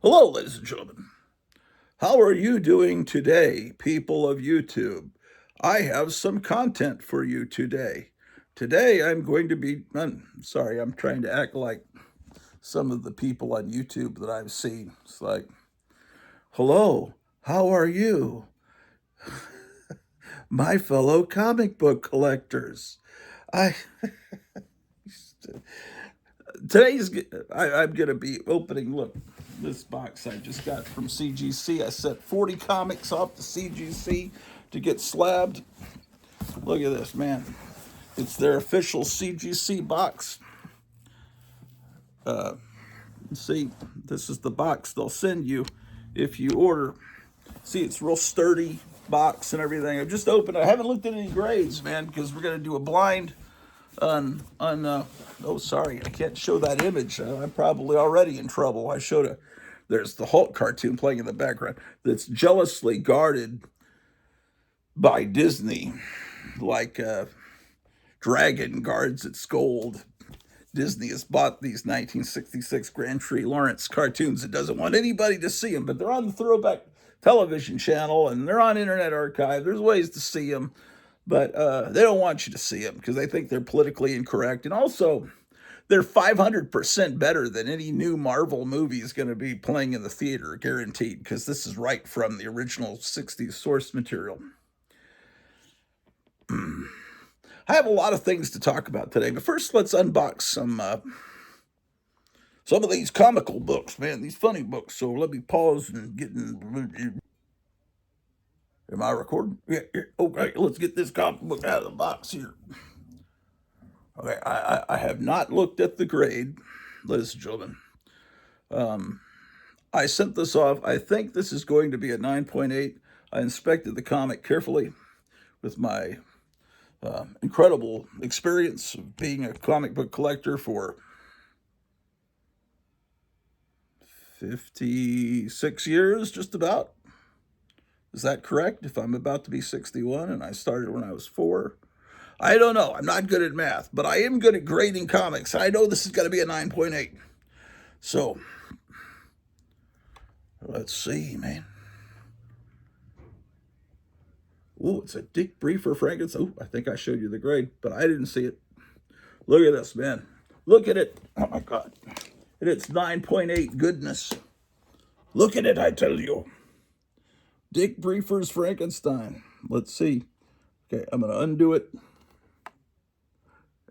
Hello, ladies and gentlemen. How are you doing today, people of YouTube? I have some content for you today. Today, I'm going to be. Sorry, I'm trying to act like some of the people on YouTube that I've seen. It's like, hello, how are you, my fellow comic book collectors? I I'm gonna be opening. Look, this box I just got from CGC. I sent 40 comics off to CGC to get slabbed. Look at this, man. It's their official CGC box. See, this is the box they'll send you if you order. See, it's real sturdy box and everything. I just opened. I haven't looked at any grades, man, because we're gonna do a blind on oh, sorry, I can't show that image. I'm probably already in trouble. I showed a there's the Hulk cartoon playing in the background that's jealously guarded by Disney, like dragon guards its gold. Disney has bought these 1966 Grand Tree Lawrence cartoons. It doesn't want anybody to see them, but they're on the Throwback Television channel and they're on Internet Archive. There's ways to see them, but they don't want you to see them because they think they're politically incorrect. And also, they're 500% better than any new Marvel movie is going to be playing in the theater, guaranteed, because this is right from the original 60s source material. I have a lot of things to talk about today, but first let's unbox some of these comical books, man, these funny books. So let me pause and get in. Am I recording? Yeah, yeah. Okay, let's get this comic book out of the box here. Okay, I have not looked at the grade, ladies and gentlemen. I sent this off. I think this is going to be a 9.8. I inspected the comic carefully with my incredible experience of being a comic book collector for 56 years, just about. Is that correct? If I'm about to be 61 and I started when I was 4? I don't know. I'm not good at math, but I am good at grading comics. I know this is going to be a 9.8. So, let's see, man. Ooh, it's a Dick Briefer Frankenstein. Oh, I think I showed you the grade, but I didn't see it. Look at this, man. Look at it. Oh, my God. And it's 9.8 goodness. Look at it, I tell you. Dick Briefer's Frankenstein. Let's see. Okay, I'm going to undo it.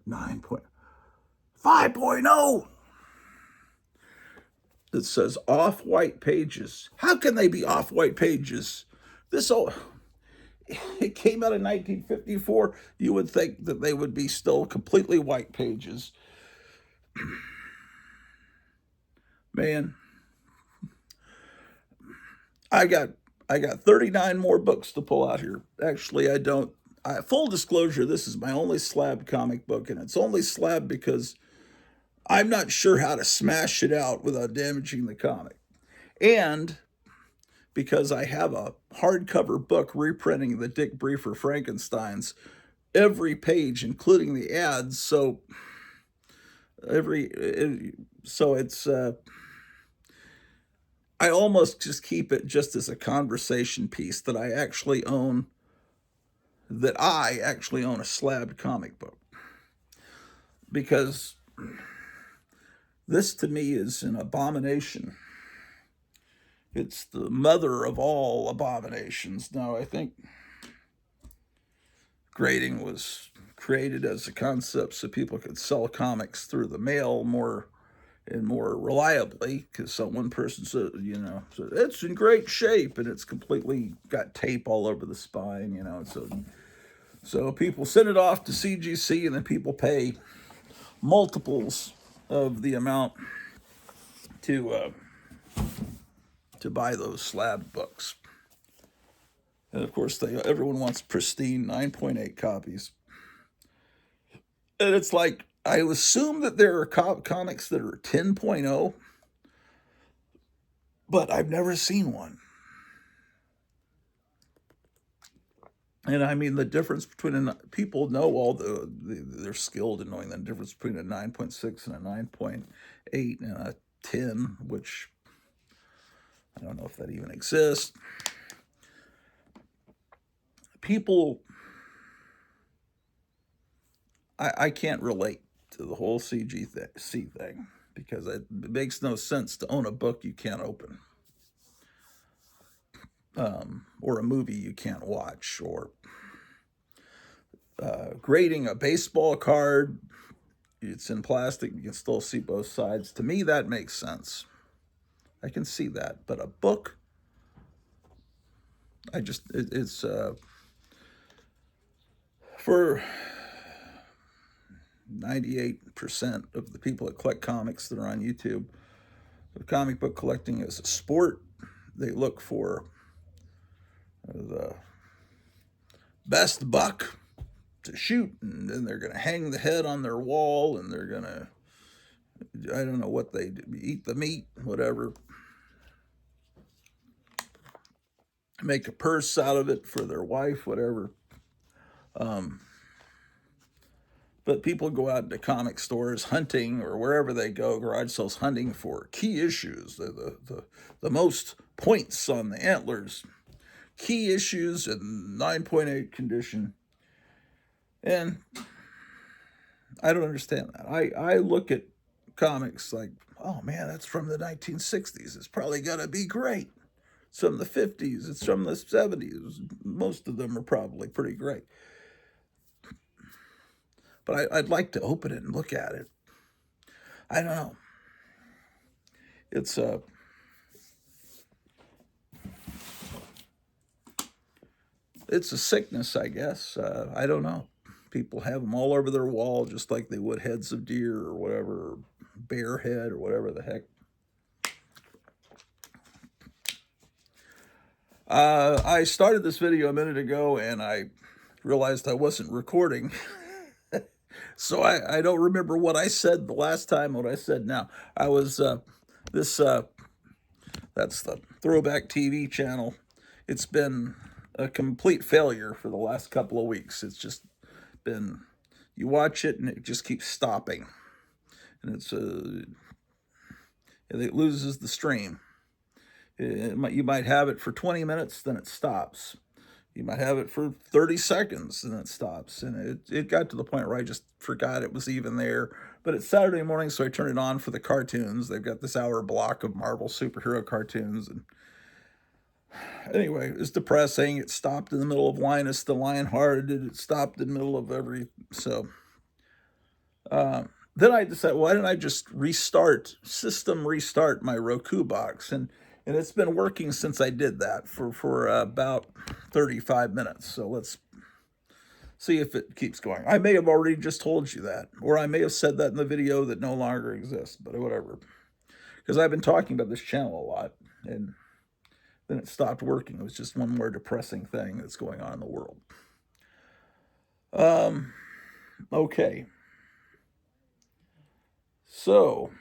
5.0. It says off-white pages. How can they be off-white pages? This all... It came out in 1954. You would think that they would be still completely white pages. Man, I got 39 more books to pull out here. Actually, I don't. Full disclosure, this is my only slab comic book, and it's only slab because I'm not sure how to smash it out without damaging the comic. And because I have a hardcover book reprinting the Dick Briefer Frankensteins, every page, including the ads. So it's I almost just keep it just as a conversation piece that I actually own a slabbed comic book, because this to me is an abomination. It's the mother of all abominations. Now, I think grading was created as a concept so people could sell comics through the mail more and more reliably, because one person said, so it's in great shape, and it's completely got tape all over the spine, so people send it off to CGC, and then people pay multiples of the amount to buy those slab books. And of course, everyone wants pristine 9.8 copies. And it's like, I assume that there are comics that are 10.0, but I've never seen one. And I mean, the difference between people know all they're skilled in knowing the difference between a 9.6 and a 9.8 and a 10, which I don't know if that even exists. People, I can't relate to the whole CGC thing because it makes no sense to own a book you can't open, or a movie you can't watch, or grading a baseball card. It's in plastic. You can still see both sides. To me, that makes sense. I can see that. But a book, it's for 98% of the people that collect comics that are on YouTube, comic book collecting is a sport. They look for the best buck to shoot, and then they're going to hang the head on their wall, and they're going to, I don't know what they do, eat the meat, whatever, make a purse out of it for their wife, whatever. But people go out into comic stores hunting, or wherever they go, garage sales, hunting for key issues, the most points on the antlers, key issues in 9.8 condition. And I don't understand that. I look at comics like, oh man, that's from the 1960s. It's probably going to be great. It's from the 50s. It's from the 70s. Most of them are probably pretty great. But I'd like to open it and look at it. I don't know. It's it's a sickness, I guess. I don't know. People have them all over their wall, just like they would heads of deer or whatever, or bear head or whatever the heck. I started this video a minute ago and I realized I wasn't recording. So I don't remember what I said the last time, what I said now. I was, this, that's the Throwback TV channel. It's been a complete failure for the last couple of weeks. It's just been, you watch it and it just keeps stopping. And it loses the stream. You might have it for 20 minutes, then it stops. You might have it for 30 seconds, and then it stops. And it got to the point where I just forgot it was even there. But it's Saturday morning, so I turn it on for the cartoons. They've got this hour block of Marvel superhero cartoons. And anyway, it was depressing. It stopped in the middle of Linus the Lionhearted. It stopped in the middle of so then I decided, why didn't I just system restart my Roku box? And it's been working since I did that for about 35 minutes. So let's see if it keeps going. I may have already just told you that, or I may have said that in the video that no longer exists, but whatever. Because I've been talking about this channel a lot, and then it stopped working. It was just one more depressing thing that's going on in the world. Okay. So,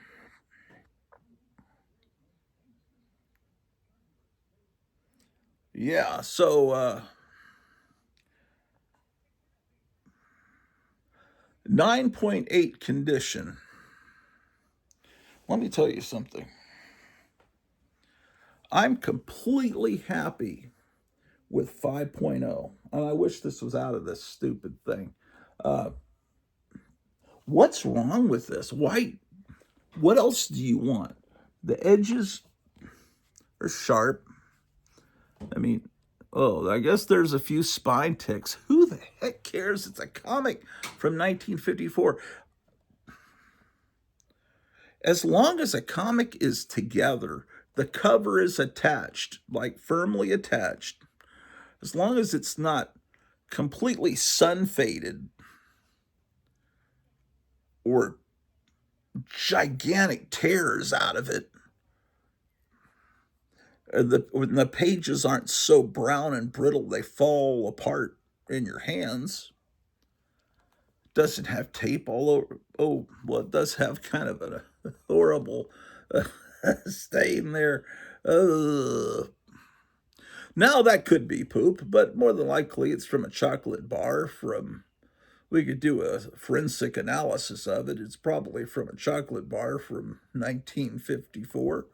yeah, so 9.8 condition. Let me tell you something. I'm completely happy with 5.0, and I wish this was out of this stupid thing. What's wrong with this? Why? What else do you want? The edges are sharp. I mean, oh, I guess there's a few spine ticks. Who the heck cares? It's a comic from 1954. As long as a comic is together, the cover is attached, like firmly attached, as long as it's not completely sun faded or gigantic tears out of it, when the pages aren't so brown and brittle they fall apart in your hands. Doesn't have tape all over. Oh, well, it does have kind of a horrible stain there. Now that could be poop, but more than likely it's from a chocolate bar from we could do a forensic analysis of it. It's probably from a chocolate bar from 1954.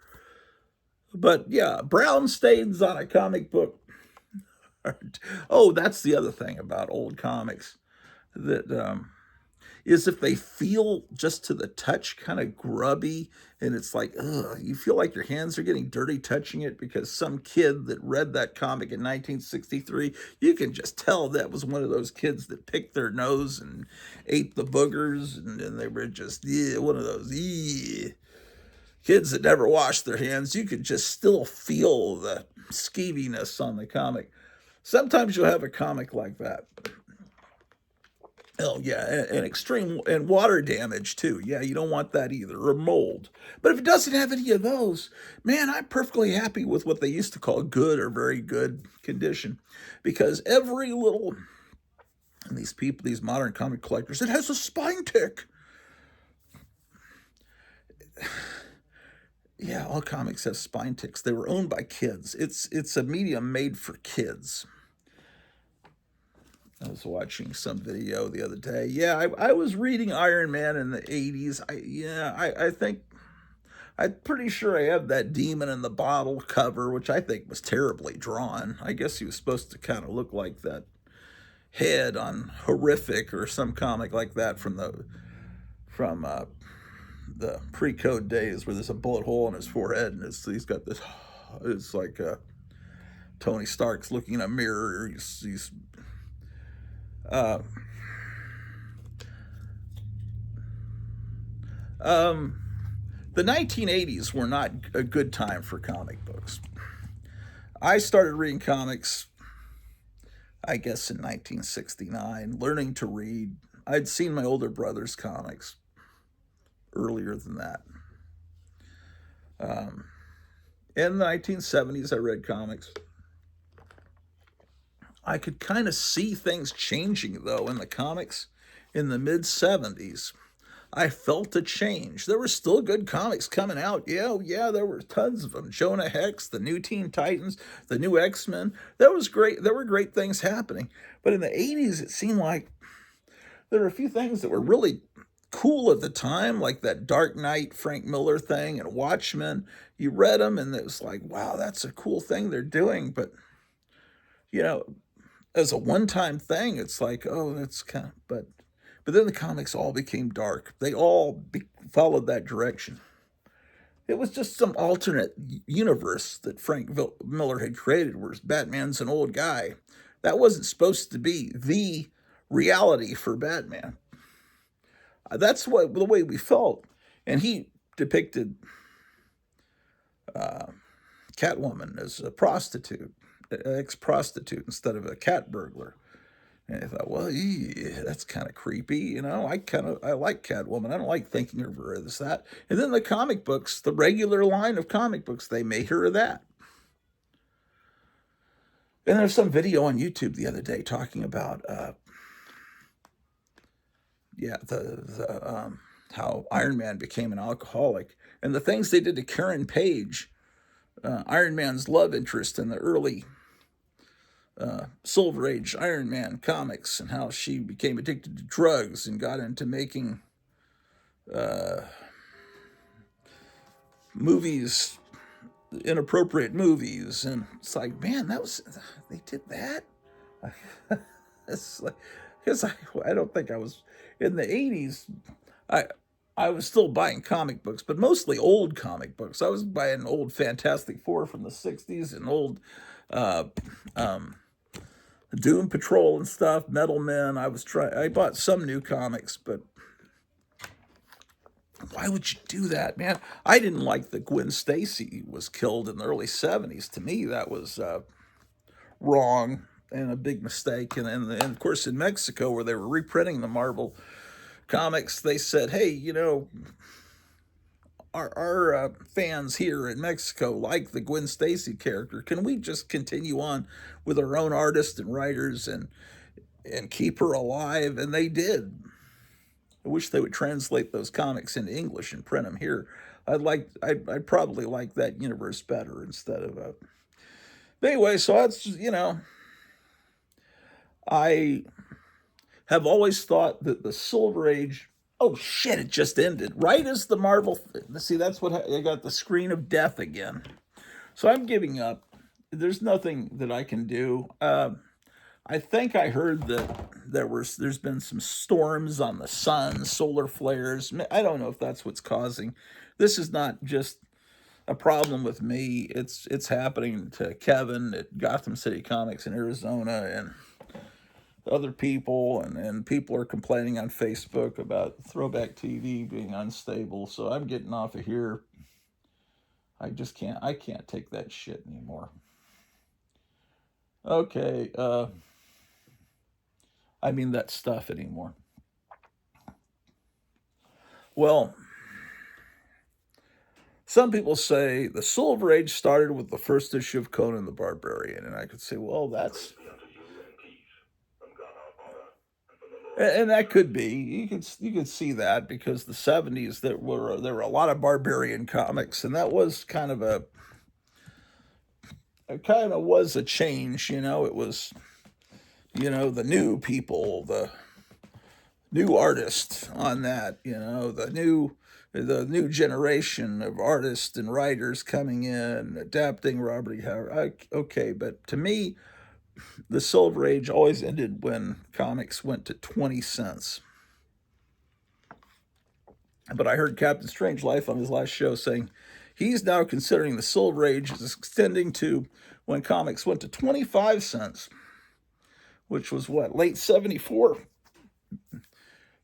But yeah, brown stains on a comic book. Oh, that's the other thing about old comics that is if they feel just to the touch kind of grubby and it's like, ugh, you feel like your hands are getting dirty touching it because some kid that read that comic in 1963, you can just tell that was one of those kids that picked their nose and ate the boogers and they were just, yeah, one of those, yeah. Kids that never washed their hands, you could just still feel the skeeviness on the comic. Sometimes you'll have a comic like that. Oh yeah, and extreme and water damage too. Yeah, you don't want that either, or mold. But if it doesn't have any of those, man, I'm perfectly happy with what they used to call good or very good condition, because every little and these people, these modern comic collectors, it has a spine tick. Yeah, all comics have spine ticks. They were owned by kids. It's a medium made for kids. I was watching some video the other day. Yeah, I was reading Iron Man in the 80s. I think I'm pretty sure I have that demon in the bottle cover, which I think was terribly drawn. I guess he was supposed to kind of look like that head on Horrific or some comic like that from the pre-code days where there's a bullet hole in his forehead and he's got this. It's like Tony Stark's looking in a mirror. He's uh, um, the 1980s were not a good time for comic books. I started reading comics, I guess, in 1969, learning to read. I'd seen my older brother's comics earlier than that. Um, in the 1970s, I read comics. I could kind of see things changing, though, in the comics in the mid 70s. I felt a change. There were still good comics coming out. Yeah, oh, yeah, there were tons of them. Jonah Hex, the new Teen Titans, the new X-Men. That was great. There were great things happening. But in the 80s, it seemed like there were a few things that were really cool at the time, like that Dark Knight Frank Miller thing and Watchmen. You read them and it was like, wow, that's a cool thing they're doing. But, you know, as a one-time thing, it's like, oh, that's kind of, but then the comics all became dark. They all followed that direction. It was just some alternate universe that Frank Miller had created where Batman's an old guy. That wasn't supposed to be the reality for Batman. That's what the way we felt. And he depicted uh, Catwoman as a prostitute, ex-prostitute instead of a cat burglar. And I thought, well, that's kind of creepy, I like Catwoman. I don't like thinking of her as that. And then the comic books, the regular line of comic books, they made her that. And there's some video on YouTube the other day talking about, how Iron Man became an alcoholic and the things they did to Karen Page, Iron Man's love interest in the early Silver Age Iron Man comics, and how she became addicted to drugs and got into making movies, inappropriate movies. And it's like, man, they did that? It's like, because I don't think I was, in the 80s, I, I was still buying comic books, but mostly old comic books. I was buying old Fantastic Four from the 60s and old uh, um, Doom Patrol and stuff, Metal Men. I bought some new comics, but why would you do that, man? I didn't like that Gwen Stacy was killed in the early 70s. To me, that was wrong and a big mistake. And of course, in Mexico, where they were reprinting the Marvel comics, they said, hey, our fans here in Mexico like the Gwen Stacy character. Can we just continue on with our own artists and writers and keep her alive? And they did. I wish they would translate those comics into English and print them here. I'd probably like that universe better instead of But anyway, so that's, I have always thought that the Silver Age, oh shit, it just ended. Right as the Marvel, see, that's what I got, the screen of death again. So I'm giving up. There's nothing that I can do. I think I heard that there's been some storms on the sun, solar flares. I don't know if that's what's causing. This is not just a problem with me. It's happening to Kevin at Gotham City Comics in Arizona and other people, and people are complaining on Facebook about Throwback TV being unstable. So I'm getting off of here. I can't take that shit anymore. Okay, I mean that stuff anymore. Well, some people say the Silver Age started with the first issue of Conan the Barbarian, and I could say, well, and that could be. You could see that because the '70s there were a lot of barbarian comics, and that was kind of a it kind of was a change. It was the new people, the new artists on that. The new generation of artists and writers coming in, adapting Robert E. Howard. Okay, but to me, the Silver Age always ended when comics went to 20 cents. But I heard Captain Strangelove on his last show saying he's now considering the Silver Age is extending to when comics went to 25 cents, which was what, late 74?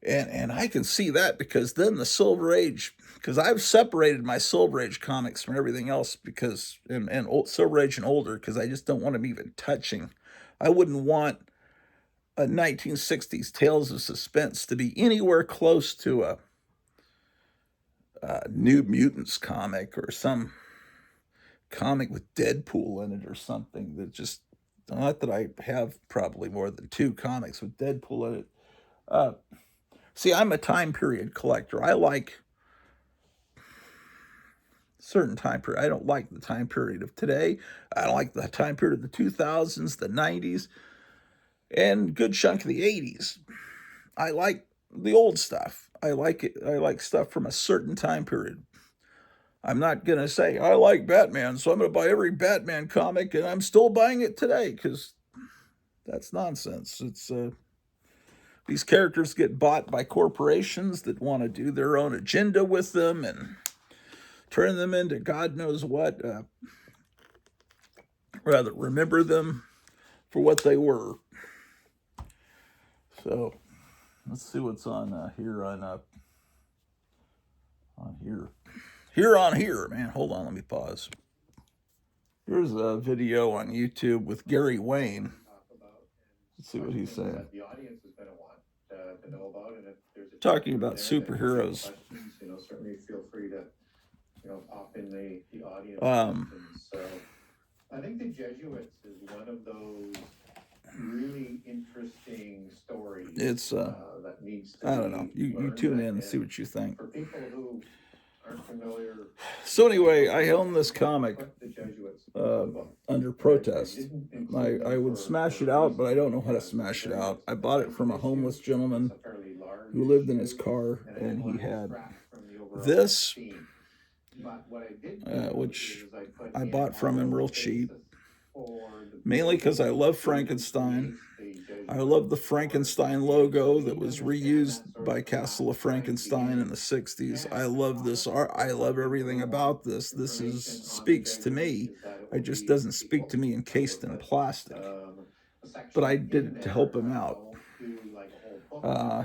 And I can see that because then the Silver Age, because I've separated my Silver Age comics from everything else because, and old, Silver Age and older, because I just don't want them even touching. I wouldn't want a 1960s Tales of Suspense to be anywhere close to a New Mutants comic or some comic with Deadpool in it or something that just, not that I have probably more than 2 comics with Deadpool in it. See, I'm a time period collector. I like certain time period. I don't like the time period of today. I don't like the time period of the 2000s, the 90s, and a good chunk of the 80s. I like the old stuff. I like it. I like stuff from a certain time period. I'm not going to say I like Batman, so I'm going to buy every Batman comic and I'm still buying it today because that's nonsense. It's these characters get bought by corporations that want to do their own agenda with them and turn them into God knows what. Rather, remember them for what they were. So let's see what's on here on here, man. Hold on, let me pause. Here's a video on YouTube with Gary Wayne. Let's see what he's saying. The audience is going to want to know about, and if there's talking about superheroes. Certainly feel free to pop in the audience. So I think the Jesuits is one of those really interesting stories. It's that needs to I don't know. You tune in and see what you think. For people who aren't familiar. So anyway, I own this comic under protest. I would smash it out, but I don't know how to smash it out. I bought it from a homeless gentleman who lived in his car, and he had this, which I bought from him real cheap, mainly because I love Frankenstein. I love the Frankenstein logo that was reused by Castle of Frankenstein in the 60s. I love this art. I love everything about this. This speaks to me. It just doesn't speak to me encased in plastic. But I did it to help him out.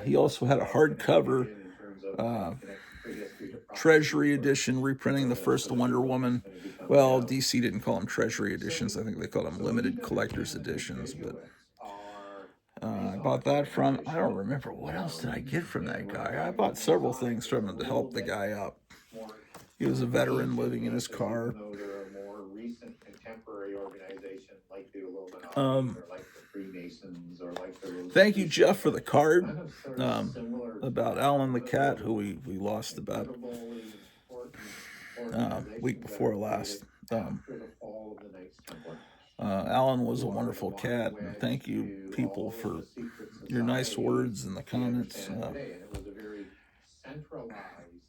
He also had a hardcover Treasury edition reprinting the first Wonder Woman. Well, DC didn't call them Treasury editions. I think they called them limited collector's editions. But I bought that from, I don't remember, what else did I get from that guy? I bought several things from him to help the guy out. He was a veteran living in his car. Thank you, Jeff, for the card about Alan the Cat, who we lost about week before last. Alan was a wonderful cat, and thank you, people, for your nice words in the comments.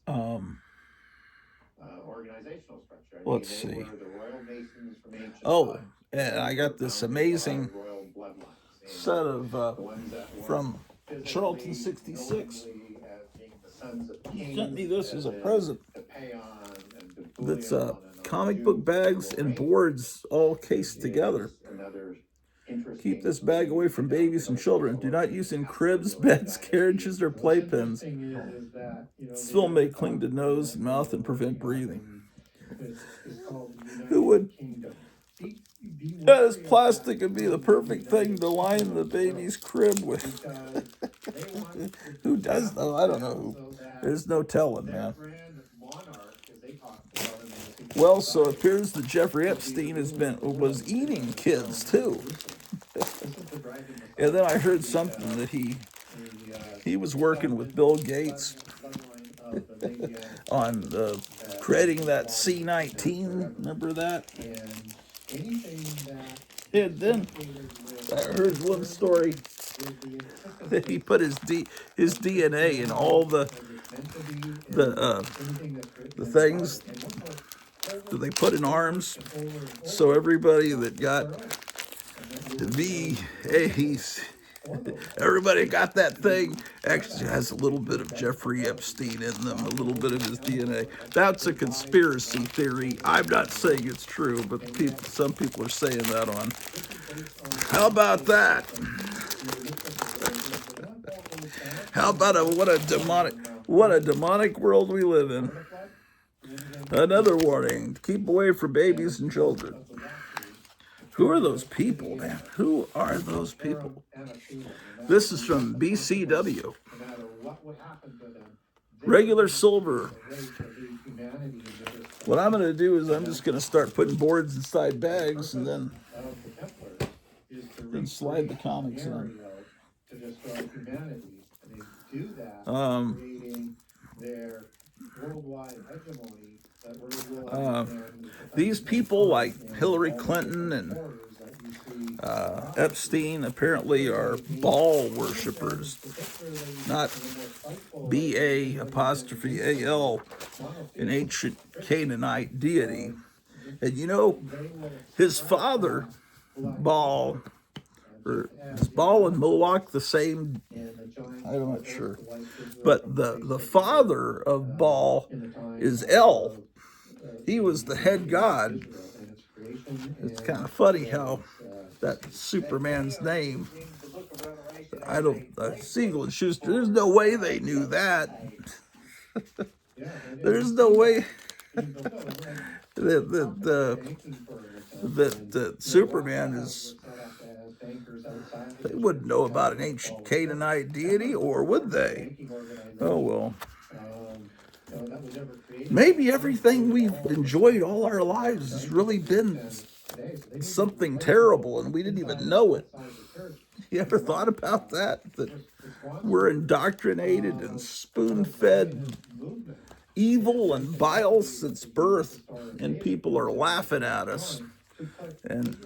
Um, let's see. Oh, and I got this amazing set of from Charlton 66. He sent me this as a present. That's comic book bags and boards all cased together. Keep this bag away from babies and children. Do not use in cribs, beds, carriages, or playpens. Still may cling to nose and mouth and prevent breathing. Who would? Yeah, this plastic would be the perfect thing to line the baby's crib with. Who does though? I don't know who. There's no telling, man. Well, so it appears that Jeffrey Epstein was eating kids too. And then I heard something that he was working with Bill Gates on creating that C-19. Remember that? And then I heard one story that he put his DNA in all the things that they put in arms. So everybody that got the VAs, everybody got that thing, actually has a little bit of Jeffrey Epstein in them, a little bit of his DNA. That's a conspiracy theory. I'm not saying it's true, but some people are saying that on. How about that? How about what a demonic world we live in. Another warning, keep away from babies and children. Who are those people, man? Who are those people? This is from BCW. Regular silver. What I'm going to do is I'm just going to start putting boards inside bags and then slide the comics in. These people like Hillary Clinton and Epstein apparently are Baal worshippers, not B-A-apostrophe-A-L, an ancient Canaanite deity. And you know, his father, Baal, or is Baal and Moloch the same? I'm not sure. But the father of Baal is El. He was the head god. It's kind of funny how that Superman's name, Siegel and Schuster, there's no way they knew that. There's no way that Superman is, they wouldn't know about an ancient Canaanite deity, or would they? Oh, well. Maybe everything we've enjoyed all our lives has really been something terrible and we didn't even know it. You ever thought about that? That we're indoctrinated and spoon-fed evil and vile since birth, and people are laughing at us and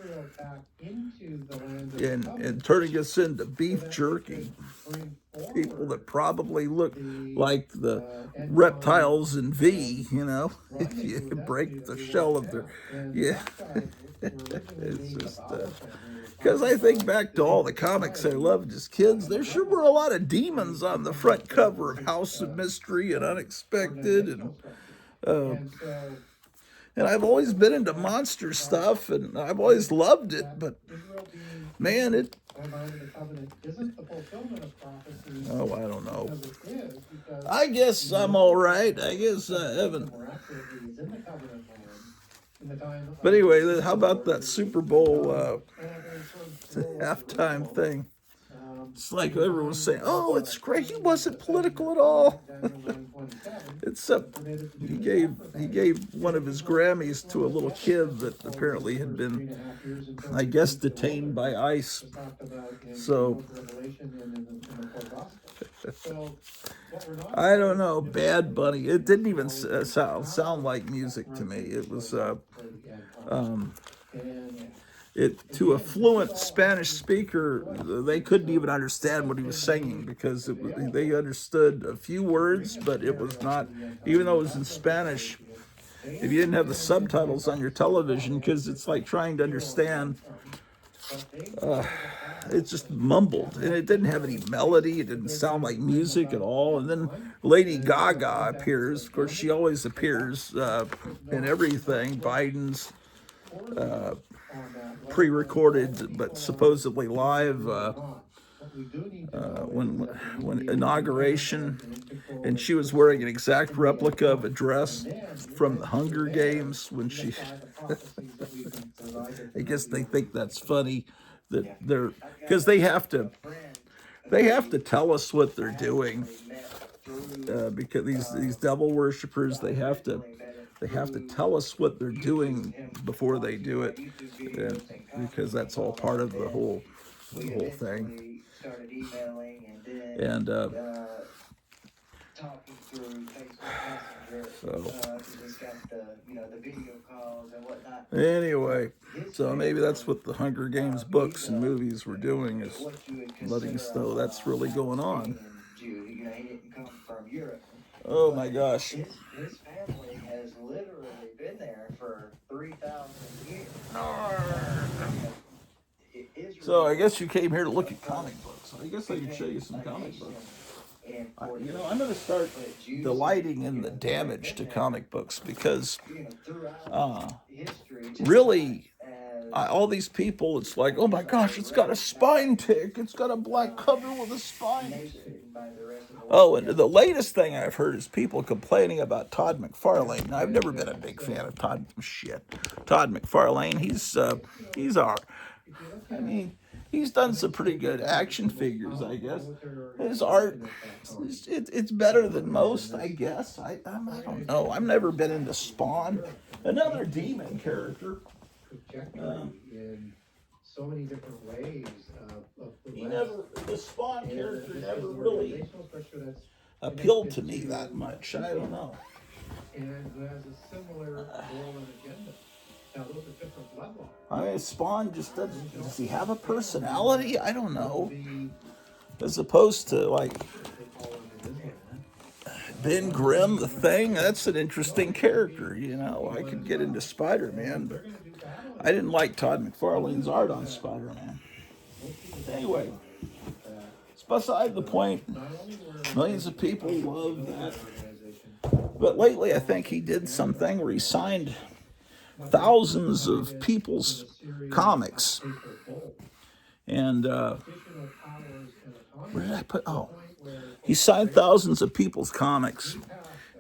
turning us into beef jerky. People that probably look like the reptiles in V, you know, if you break the shell of their, yeah. It's just, because I think back to all the comics I loved as kids, there sure were a lot of demons on the front cover of House of Mystery and Unexpected, and I've always been into monster stuff, and I've always loved it, but man, oh, I don't know. I guess I'm all right. I guess I haven't. But anyway, how about that Super Bowl halftime thing? It's like everyone was saying, oh, it's great. He wasn't political at all. Except he gave one of his Grammys to a little kid that apparently had been, I guess, detained by ICE. So I don't know. Bad Bunny. It didn't even sound like music to me. It was it to a fluent Spanish speaker, they couldn't even understand what he was singing because they understood a few words, but it was not, even though it was in Spanish, if you didn't have the subtitles on your television, because it's like trying to understand, it's just mumbled, and it didn't have any melody. It didn't sound like music at all. And then Lady Gaga appears. Of course, she always appears in everything. Biden's pre-recorded but supposedly live when inauguration, and she was wearing an exact replica of a dress from the Hunger Games when she. I guess they think that's funny that they're because they have to tell us what they're doing because these devil worshippers they have to tell us what they're doing before they do it, because that's all part of the whole thing. And anyway, so maybe that's what the Hunger Games books and movies were doing, is letting us know that's really going on. Oh my gosh. His family has literally been there for 3,000 years. So I guess you came here to look at comic books. I guess I can show you some comic books. I'm going to start delighting in the damage to comic books because really, all these people, it's like, oh my gosh, it's got a spine tick. It's got a black cover with a spine tick. Oh, and the latest thing I've heard is people complaining about Todd McFarlane. Now, I've never been a big fan of Todd McFarlane. He's done some pretty good action figures, I guess. His art, it's better than most, I guess. I don't know. I've never been into Spawn, another demon character. In so many different ways. The Spawn character never really appealed to me that much. I don't know. And who has a similar goal and agenda. Now, those are different bloodlines. I mean, Spawn just does he have a personality? I don't know. As opposed to, like, Ben Grimm, the Thing, that's an interesting character, you know. I could get into Spider-Man, but I didn't like Todd McFarlane's art on Spider-Man. Anyway, it's beside the point. Millions of people love that. But lately, I think he did something where he signed thousands of people's comics. And where did I put? Oh, he signed thousands of people's comics.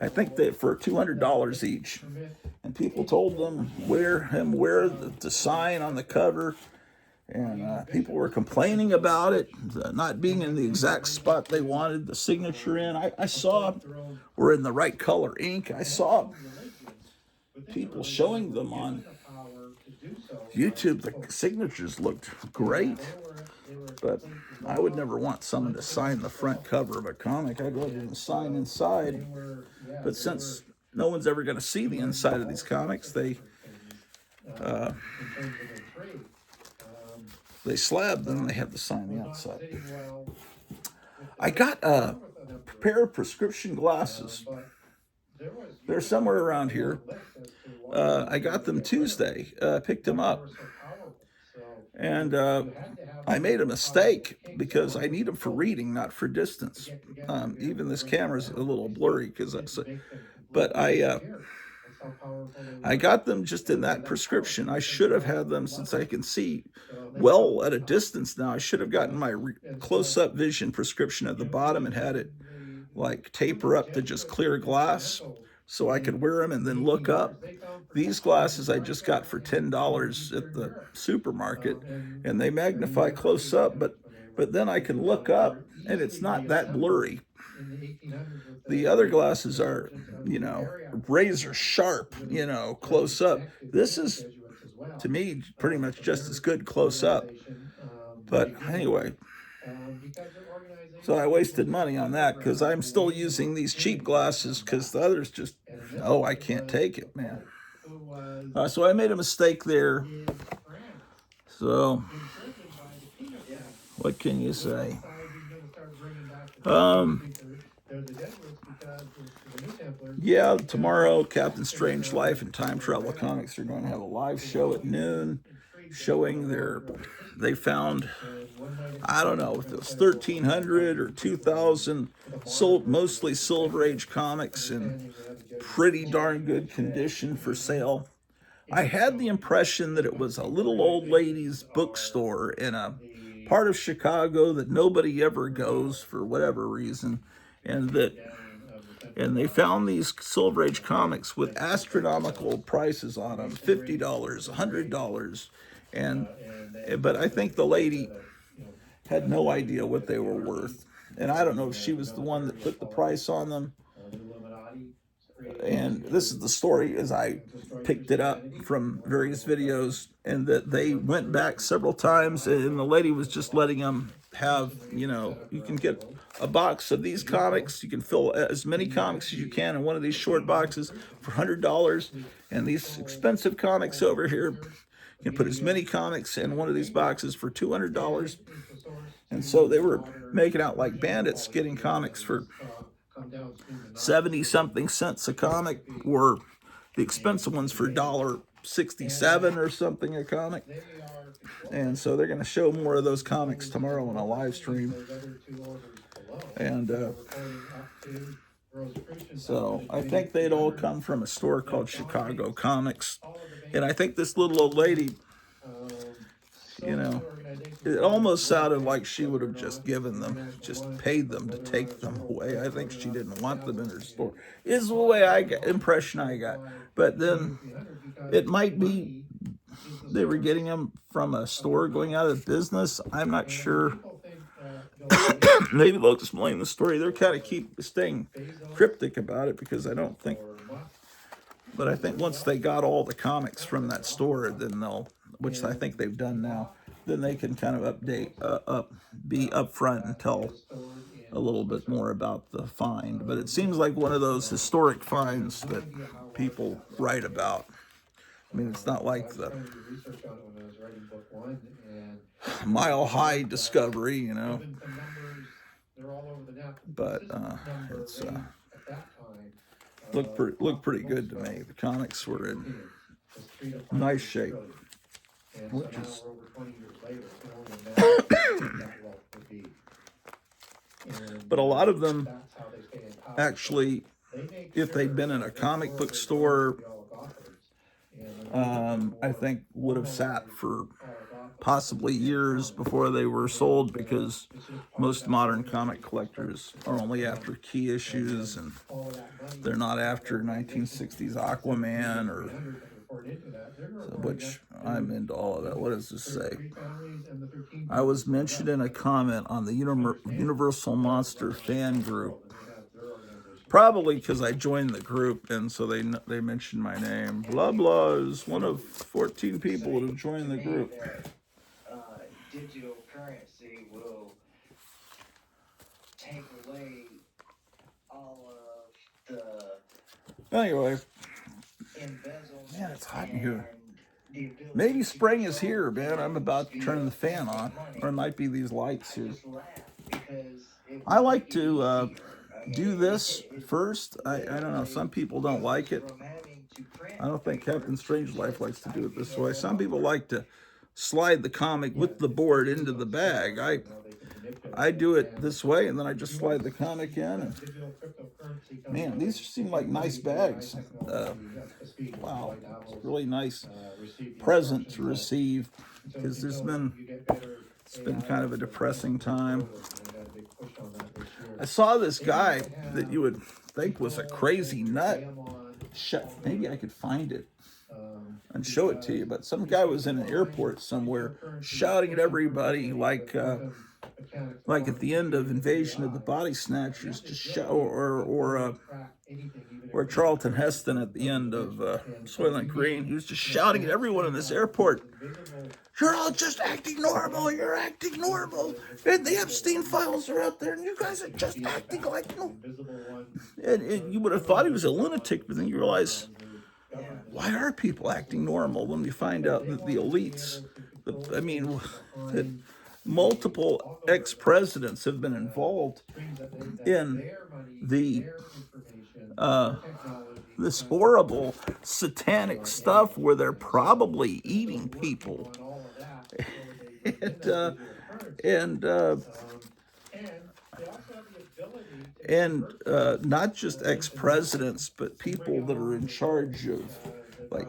I think that for $200 each. And people told them wear the sign on the cover. And people were complaining about it, not being in the exact spot they wanted the signature in. I saw we're in the right color ink. I saw people showing them on YouTube. The signatures looked great, but I would never want someone to sign the front cover of a comic. I'd rather them sign inside. But since no one's ever going to see the inside of these comics, they slab them and they have to sign the outside. I got a pair of prescription glasses. They're somewhere around here. I got them Tuesday. Picked them up. And I made a mistake because I need them for reading, not for distance. Even this camera's a little blurry because but I got them just in that prescription. I should have had them, since I can see well at a distance now. I should have gotten my close-up vision prescription at the bottom and had it like taper up to just clear glass so I could wear them and then look up. These glasses I just got for $10 at the supermarket, and they magnify close up, but then I can look up and it's not that blurry. The other glasses are, razor sharp, close up. This is, to me, pretty much just as good close up. But anyway, so I wasted money on that because I'm still using these cheap glasses because the others just, I can't take it, man. So I made a mistake there. So, what can you say? Yeah, tomorrow, Captain Strange Life and Time Travel Comics are going to have a live show at noon showing they found, I don't know if it was 1,300 or 2,000 mostly Silver Age comics in pretty darn good condition for sale. I had the impression that it was a little old lady's bookstore in a part of Chicago that nobody ever goes for whatever reason, and they found these Silver Age comics with astronomical prices on them, $50, $100, but I think the lady had no idea what they were worth, and I don't know if she was the one that put the price on them. And this is the story as I picked it up from various videos, and that they went back several times, and the lady was just letting them have, you can get a box of these comics. You can fill as many comics as you can in one of these short boxes for $100. And these expensive comics over here, you can put as many comics in one of these boxes for $200. And so they were making out like bandits, getting comics for 70-something cents a comic, or the expensive ones for $1.67 or something a comic. And so they're going to show more of those comics tomorrow on a live stream. And so I think they'd all come from a store called Chicago Comics. And I think this little old lady, it almost sounded like she would have just paid them to take them away. I think she didn't want them in her store, is the impression I got. But then it might be they were getting them from a store going out of business. I'm not sure. Maybe they'll explain the story. They're kind of staying cryptic about it, because I think once they got all the comics from that store, then which I think they've done now, then they can kind of be upfront and tell a little bit more about the find. But it seems like one of those historic finds that people write about. I mean, it's not like the Mile High discovery, but it's looked pretty good to me. The comics were in nice shape, which is but a lot of them actually, if they'd been in a comic book store, I think would have sat for possibly years before they were sold, because most modern comic collectors are only after key issues, and they're not after 1960s Aquaman, which I'm into all of that. What does this say? I was mentioned in a comment on the Universal Monster fan group. Probably because I joined the group, and so they mentioned my name. Blah blah is one of 14 people that have joined the group. Digital currency will take away all of the Anyway, man, it's hot in here. Maybe spring is here, man. I'm about to turn the fan on, or it might be these lights here. I like to do this first. I don't know. Some people don't like it. I don't think Captain Strangelove likes to do it this way. Some people like to slide the comic with the board into the bag. I do it this way, and then I just slide the comic in. And man, these seem like nice bags. Wow, it's really nice present to receive, because it's been kind of a depressing time. I saw this guy that you would think was a crazy nut. Maybe I could find it and show it to you, but some guy was in an airport somewhere shouting at everybody like at the end of Invasion of the Body Snatchers, or Charlton Heston at the end of Soylent Green. He was just shouting at everyone in this airport, "You're all just acting normal, you're acting normal, and the Epstein files are out there, and you guys are just acting like normal." And you would have thought he was a lunatic, but then you realize, why are people acting normal when we find out that the elites, I mean, that multiple ex-presidents have been involved in the this horrible satanic stuff where they're probably eating people, and not just ex-presidents, but people that are in charge of like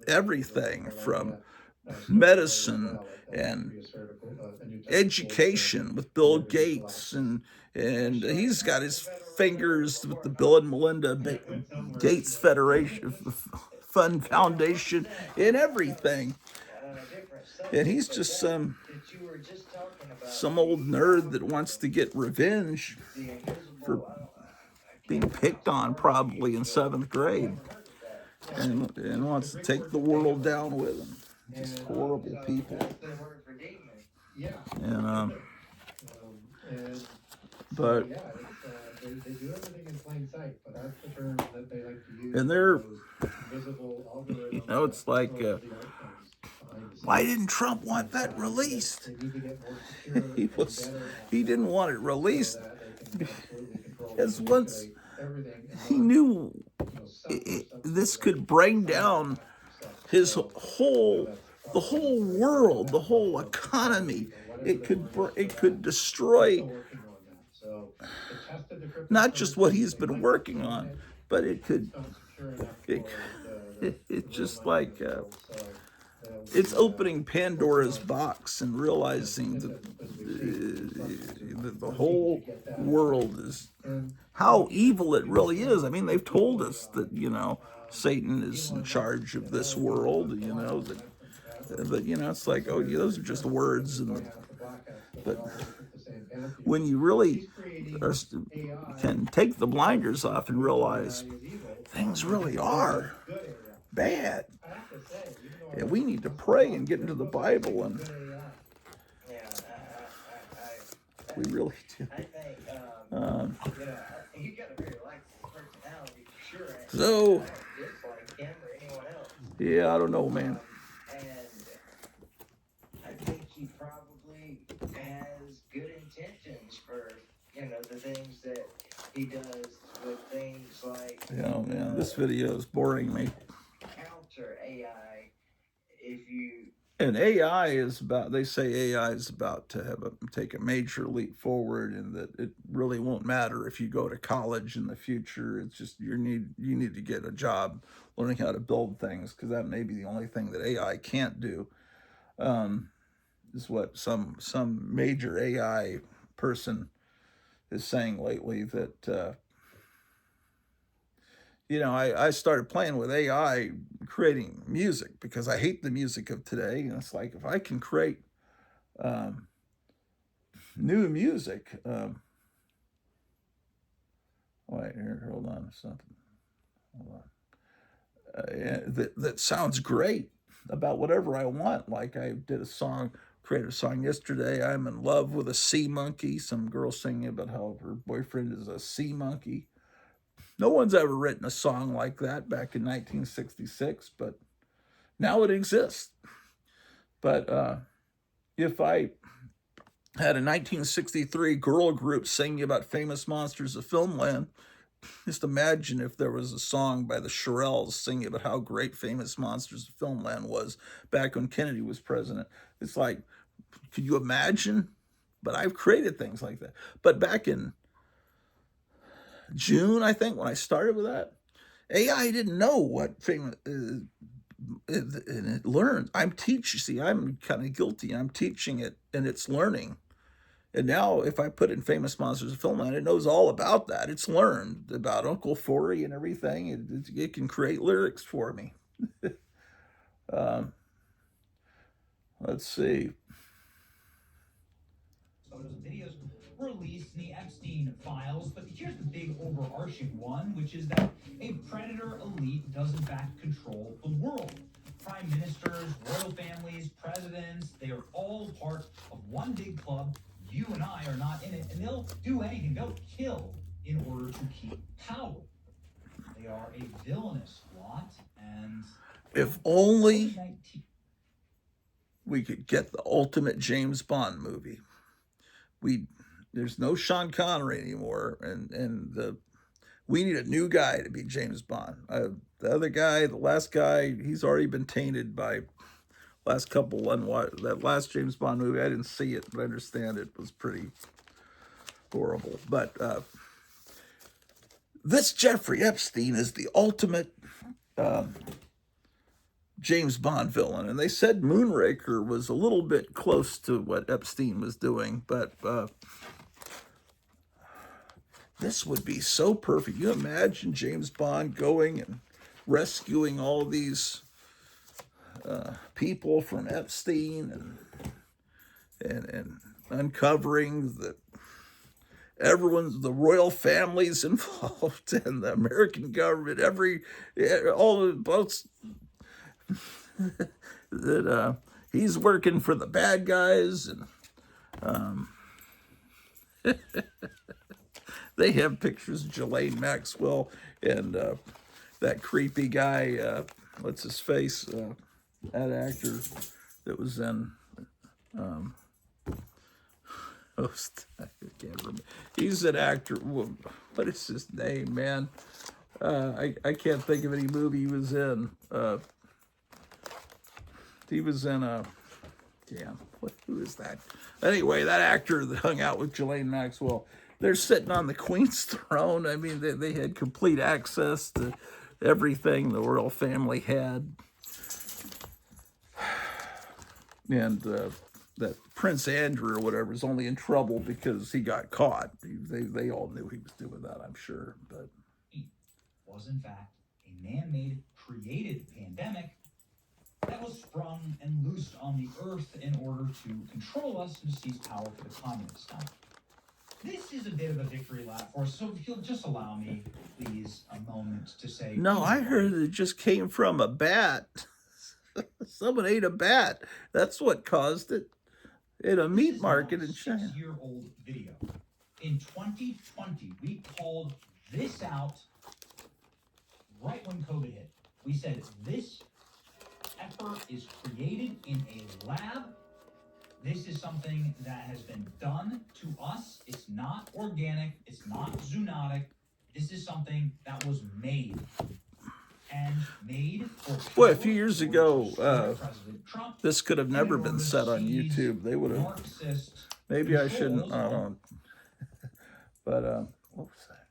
everything from medicine and education with Bill Gates, and he's got his fingers with the Bill and Melinda Gates Federation Fund Foundation and everything. And he's just some old nerd that wants to get revenge for being picked on probably in 7th grade, and wants to take the world down with him. Just horrible people. And but they do everything in plain sight, but that's the term that they like to use. And they're it's like why didn't Trump want that released? He didn't want it released because once he knew this could bring down the whole world, the whole economy. It could destroy not just what he's been working on, but it's just like it's opening Pandora's box and realizing that the whole world is how evil it really is. I mean, they've told us that, Satan is in charge of this world, but it's like, oh, yeah, those are just words. But when you really can take the blinders off and realize things really are bad, and we need to pray and get into the Bible, and we really do. So, yeah, I don't know, man. I think he probably has good intentions for, the things that he does with things like... Yeah, man, this video is boring me. Counter AI, if you... And AI is about, they say AI is about to take a major leap forward, and that it really won't matter if you go to college in the future. It's just you need to get a job learning how to build things, because that may be the only thing that AI can't do. Is what some major AI person is saying lately, that I started playing with AI, creating music, because I hate the music of today. And it's like, if I can create new music, wait, here, hold on, something, hold on, that sounds great about whatever I want. Like I created a song yesterday, I'm in love with a sea monkey. Some girl singing about how her boyfriend is a sea monkey. No one's ever written a song like that back in 1966, but now it exists. But if I had a 1963 girl group singing about famous monsters of filmland, just imagine if there was a song by the Shirelles singing about how great Famous Monsters of Filmland was back when Kennedy was president. It's like, could you imagine? But I've created things like that. But back in June, I think, when I started with that, AI didn't know what famous, and it learned. I'm kind of guilty. I'm teaching it, and it's learning. And now, if I put in Famous Monsters of Filmland, it knows all about that. It's learned about Uncle Forey and everything. It can create lyrics for me. Let's see. Videos released in the Epstein files, but here's the big overarching one, which is that a predator elite does in fact control the world. Prime ministers, royal families, presidents, they are all part of one big club. You and I are not in it, and they'll do anything. They'll kill in order to keep power. They are a villainous lot, and if only we could get the ultimate James Bond movie. There's no Sean Connery anymore, and we need a new guy to be James Bond. The other guy, the last guy, he's already been tainted by that last James Bond movie. I didn't see it, but I understand it was pretty horrible. But this Jeffrey Epstein is the ultimate James Bond villain, and they said Moonraker was a little bit close to what Epstein was doing, but this would be so perfect. You imagine James Bond going and rescuing all these people from Epstein and uncovering that the royal family's involved and the American government, all the boats that he's working for the bad guys, and they have pictures of Ghislaine Maxwell and that creepy guy, what's his face, that actor that was in I can't remember. He's an actor. What is his name, man? I can't think of any movie he was in. He was in who is that? Anyway, that actor that hung out with Ghislaine Maxwell, they're sitting on the Queen's throne. I mean, they had complete access to everything the royal family had. And that Prince Andrew or whatever is only in trouble because he got caught. They all knew he was doing that, I'm sure. But was in fact a man-made, created pandemic that was sprung and loosed on the earth in order to control us and seize power for the communists. Now, this is a bit of a victory lap for us, so if you'll just allow me, please, a moment to say... No, I heard it just came from a bat. Someone ate a bat. That's what caused it. In a meat market in China. This is a 6-year-old video. In 2020, we called this out right when COVID hit. We said this effort is created in a lab. This is something that has been done to us. It's not organic. It's not zoonotic. This is something that was made. And made for... Boy, a few years ago, this could have never been set on YouTube. They would have... Maybe I shouldn't... I don't know. But, what was that?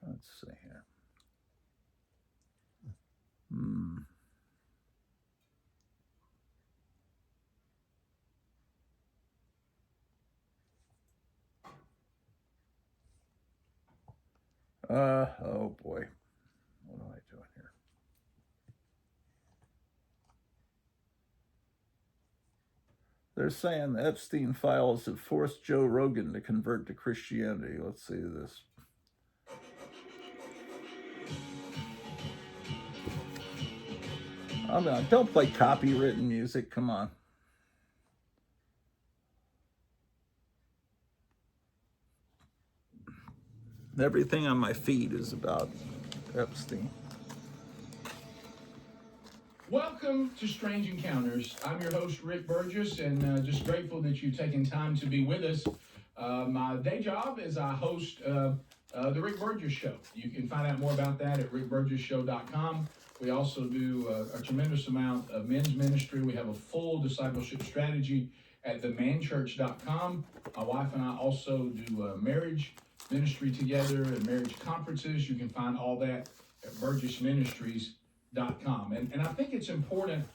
Let's see here. Oh boy. What am I doing here? They're saying the Epstein files have forced Joe Rogan to convert to Christianity. Let's see this. Don't play copywritten music. Come on. Everything on my feed is about Epstein. Welcome to Strange Encounters. I'm your host, Rick Burgess, and just grateful that you've taken time to be with us. My day job is I host the Rick Burgess Show. You can find out more about that at rickburgessshow.com. We also do a tremendous amount of men's ministry. We have a full discipleship strategy at themanchurch.com. My wife and I also do marriage ministry together and marriage conferences. You can find all that at burgessministries.com. And I think it's important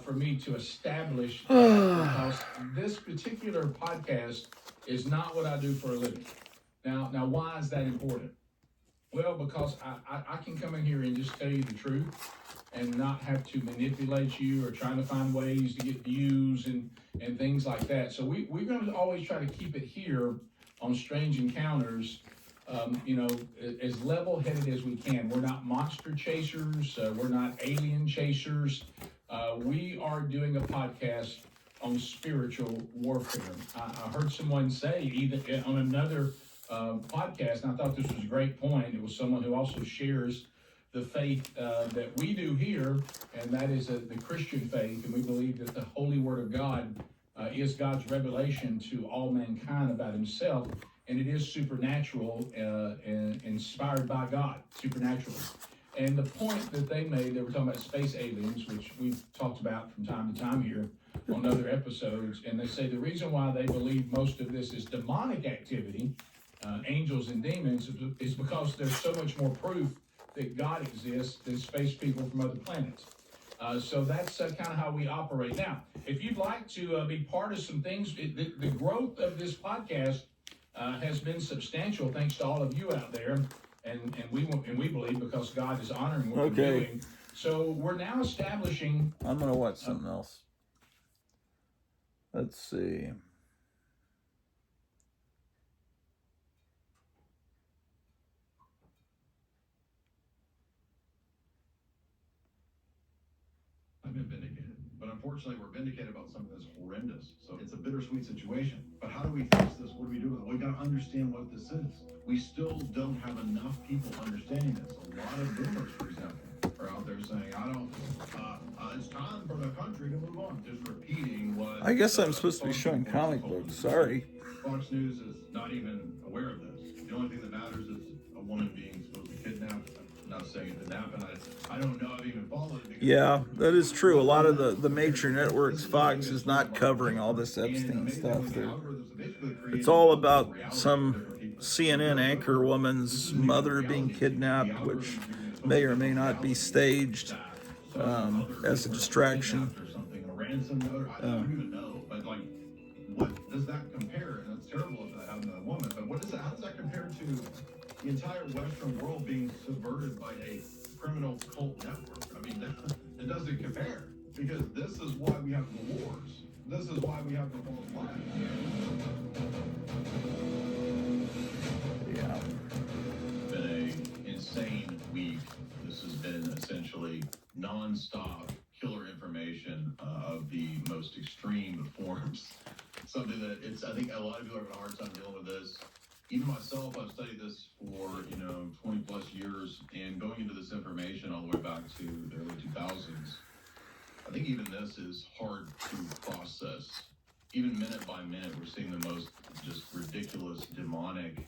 for me to establish because this particular podcast is not what I do for a living. Now why is that important? Well, because I can come in here and just tell you the truth and not have to manipulate you or trying to find ways to get views and things like that. So we're going to always try to keep it here on Strange Encounters, as level-headed as we can. We're not monster chasers. We're not alien chasers. We are doing a podcast on spiritual warfare. I heard someone say, even on another podcast, and I thought this was a great point. It was someone who also shares the faith that we do here, and that is the Christian faith, and we believe that the Holy Word of God is God's revelation to all mankind about himself, and it is supernatural and inspired by God, supernaturally. And the point that they made, they were talking about space aliens, which we've talked about from time to time here on other episodes, and they say the reason why they believe most of this is demonic activity, angels and demons, is because there's so much more proof that God exists than space people from other planets. So that's kind of how we operate. Now, if you'd like to be part of some things, the growth of this podcast has been substantial thanks to all of you out there, and we believe because God is honoring what we're doing. So we're now establishing. I'm gonna watch something else. Let's see. I've been vindicated. But unfortunately, we're vindicated about something that's horrendous. So it's a bittersweet situation. But how do we fix this? What do we do with it? We got to understand what this is. We still don't have enough people understanding this. A lot of boomers, for example, are out there saying, it's time for the country to move on. Just repeating what... I guess I'm supposed to be showing comic books. Sorry. Fox News is not even aware of this. The only thing that matters is a woman being supposed to be kidnapped. I'm not saying it didn't happen. I don't know. I've even followed it. Yeah, that is true. A lot of the major networks, Fox is not covering all this Epstein stuff. It's all about some CNN anchor woman's mother being kidnapped, which may or may not be staged as a distraction. I don't even know, but like, what does that compare? And it's terrible if that happened to a woman, but how does that compare to the entire Western world being subverted by a criminal cult network? I mean, it doesn't compare, because this is why we have the wars. This is why we have the false flag. Yeah. It's been an insane week. This has been essentially non-stop killer information of the most extreme forms. Something that I think a lot of people are having a hard time dealing with this. Even myself, I've studied this for 20 plus years, and going into this information all the way back to the early 2000s, I think even this is hard to process. Even minute by minute, we're seeing the most just ridiculous, demonic,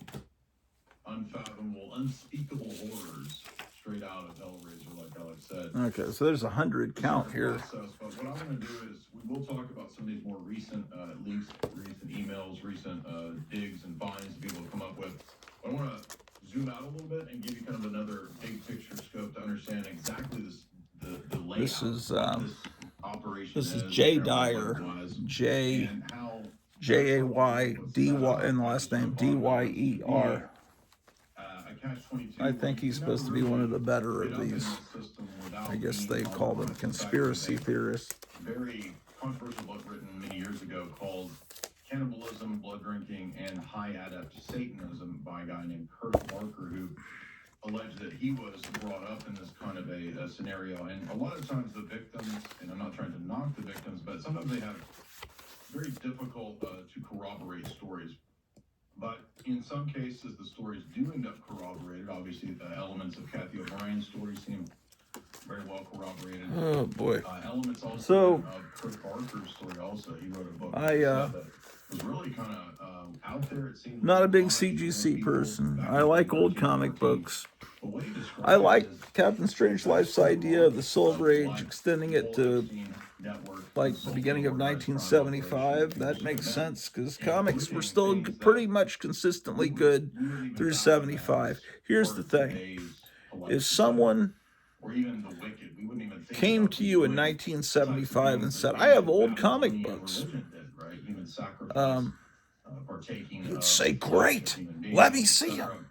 unfathomable, unspeakable horrors straight out of Hellraiser, like Alex said. Okay, so there's 100 count here. But what I want to do is we will talk about some of these more recent leaks, recent emails, recent digs and finds that people have come up with. But I want to zoom out a little bit and give you kind of another big picture scope to understand exactly the layout. This is this operation. This is Jay Dyer, Jay J-A-Y-D-Y, and the last name D-Y-E-R. I think he's supposed to be one of the better of these. I guess they call them conspiracy theorists. Very controversial book written many years ago called Cannibalism, Blood Drinking, and High Adept Satanism by a guy named Kurt Barker, who alleged that he was brought up in this kind of a scenario. And a lot of times the victims, and I'm not trying to knock the victims, but sometimes they have very difficult to corroborate stories. But in some cases, the stories do end up corroborated. Obviously, the elements of Kathy O'Brien's story seem very well corroborated. Oh boy! Elements also of Kurt Barker's story. Also, he wrote a book that was really kind of out there. It seemed not a big CGC person. I like old comic books. I like Captain Strangelife's idea of the Silver Age, extending it to like the beginning of 1975. That makes sense because comics were still pretty much consistently good through 75. Here's the thing. If someone came to you in 1975 and said, I have old comic books, you'd say, great, let me see them.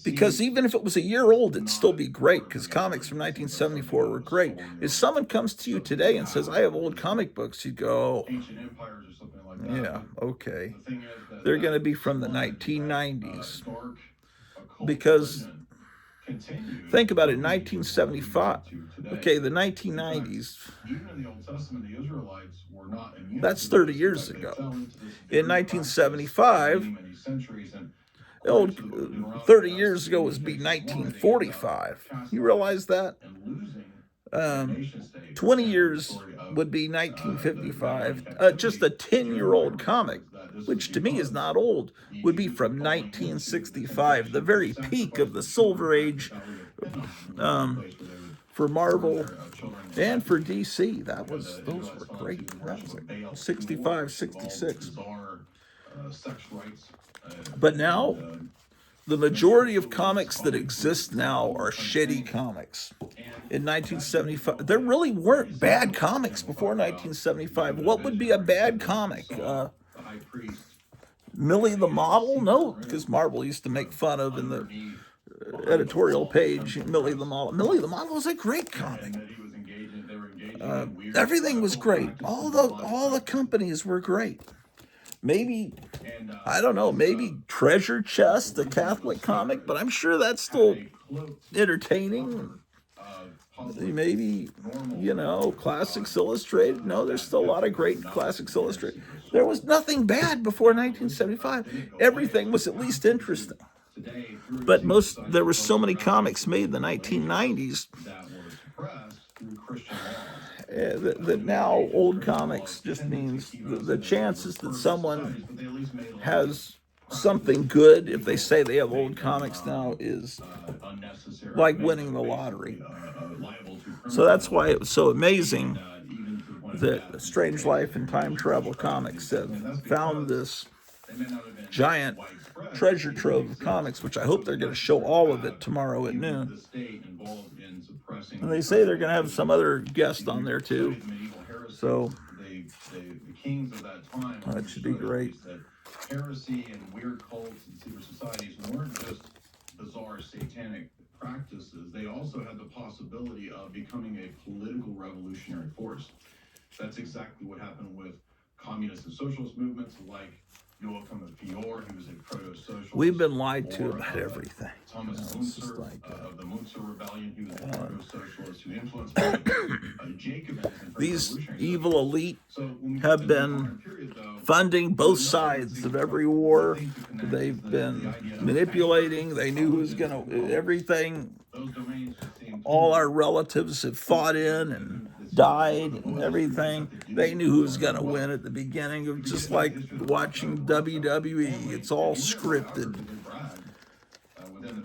Because even if it was a year old, it'd still be great, because comics from 1974 were great. If someone comes to you today and says, I have old comic books, you'd go, yeah, okay. They're going to be from the 1990s. Because, think about it, 1975, okay, the 1990s, that's 30 years ago. In 1975, old 30 years ago was be 1945. You realize that? 20 years would be 1955. Just a 10-year-old comic, which to me is not old, would be from 1965, the very peak of the Silver Age for Marvel and for DC. Those were great. That was like 65, 66. But now, the majority of comics that exist now are shitty comics. In 1975, there really weren't bad comics before 1975. What would be a bad comic? Millie the Model? No, because Marvel used to make fun of in the editorial page Millie the Model. Millie the Model was a great comic. Everything was great. All the companies were great. Maybe, I don't know, maybe Treasure Chest, a Catholic comic, but I'm sure that's still entertaining. Maybe, Classics Illustrated. No, there's still a lot of great Classics Illustrated. There was nothing bad before 1975. Everything was at least interesting. But there were so many comics made in the 1990s that now old comics just means the chances that someone has something good if they say they have old comics now is like winning the lottery. So that's why it was so amazing that Strange Life and Time Travel Comics have found this giant treasure trove of comics, which I hope they're going to show all of it tomorrow at noon. And they say they're going to have some other guest on there too. So that should be great. Heresy and weird cults and secret societies weren't just bizarre satanic practices. They also had the possibility of becoming a political revolutionary force. That's exactly what happened with communist and socialist movements like Joachim Fior, who was a proto-socialist. We've been lied to about everything. Thomas Munzer of the Munzer Rebellion, who was a proto-socialist who influenced Jacobins. These evil elite have been funding both sides of every war. They've been manipulating. They knew who was going to, everything. All our relatives have fought in and died and everything. They knew who was going to win at the beginning. It was just like watching WWE. It's all scripted.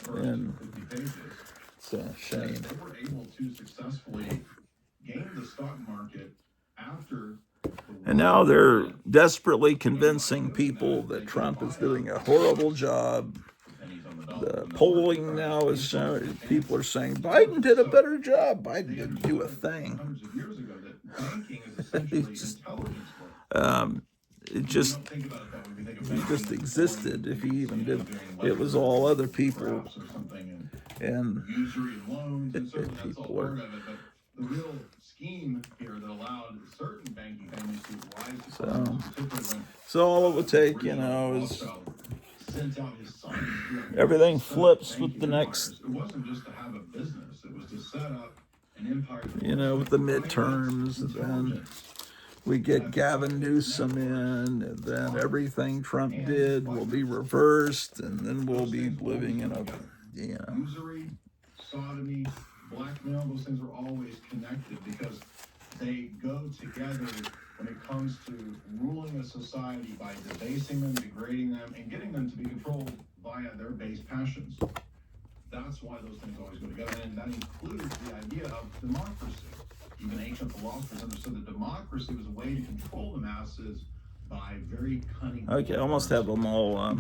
And it's a shame. They were able to successfully gain the stock market after. And now they're desperately convincing people that Trump is doing a horrible job. The polling now is showing, people are saying Biden did a better job. Biden didn't do a thing. It just existed. If he even did, it was all other people. And people are. The real scheme here that allowed certain banking families to rise to so all it would take, is everything flips with the next, it wasn't just to have a business, it was to set up an empire, with the midterms, and then we get Gavin Newsom in, and then everything Trump did will be reversed, and then we'll be living in a, usury, sodomy, blackmail, those things are always connected because they go together when it comes to ruling a society by debasing them, degrading them, and getting them to be controlled via their base passions. That's why those things always go together, and that includes the idea of democracy. Even ancient philosophers understood that democracy was a way to control the masses by very cunning. Okay, I almost have them all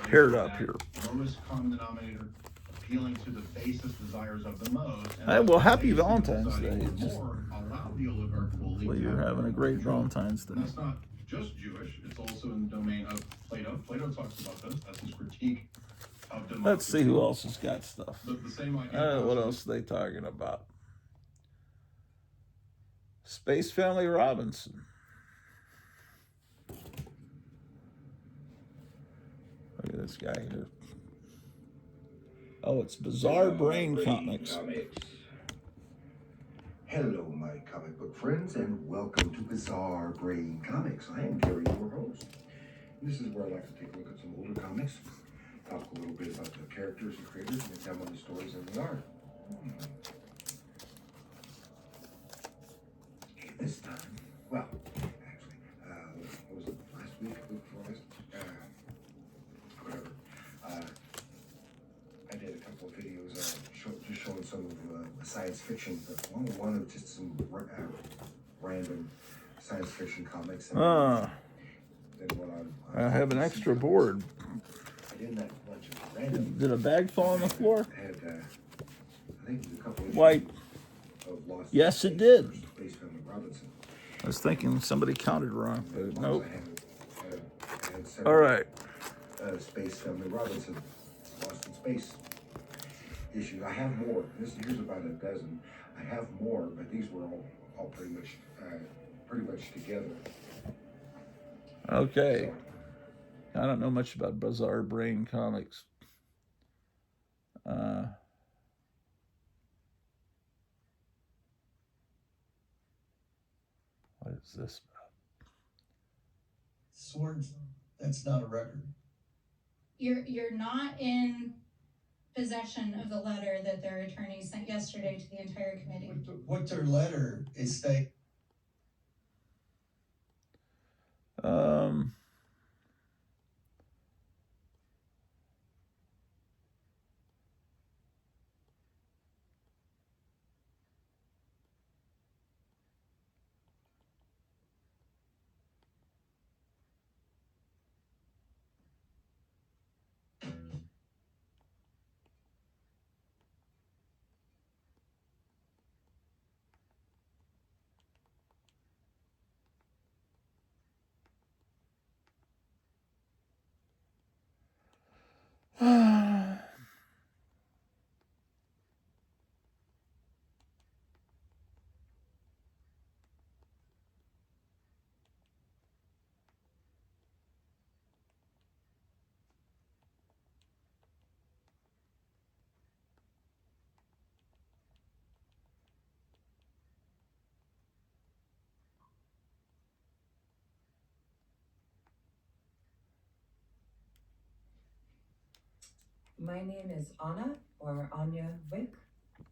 paired up here. Lowest common denominator, appealing to the basest desires of the most. Well, happy Valentine's Day. Allow the oligarchical elite. Well, you're having a great Valentine's Day. And that's not just Jewish, it's also in the domain of Plato. Plato talks about this. That's his critique of democracy. Let's see who else has got stuff. The same idea. What else are they talking about? Space Family Robinson. Look at this guy here. Oh, it's Bizarre Brain Comics. Hello, my comic book friends, and welcome to Bizarre Brain Comics. I am Gary, your host. This is where I like to take a look at some older comics talk a little bit about the characters and creators and examine the stories in the art. Okay, this time, well, actually, what was it, last week, week before last? Whatever. I did a couple of videos just showing some of science fiction, but one of just some random science fiction comics. And then one on I have an extra board. I did that bunch of random. Did a bag fall on the floor? I had, I think it was a couple of White. of Lost Yes, it Space did. versus Space Family Robinson. I was thinking somebody counted wrong, but nope. I had All right. Space Family Robinson, Lost in Space issues. I have more. Here's about a dozen. I have more, but these were all pretty much together. Okay. I don't know much about Bizarre Brain comics. What is this about? Swords, that's not a record. You're not in possession of the letter that their attorney sent yesterday to the entire committee. What their letter is saying. My name is Anna, or Anya Wick.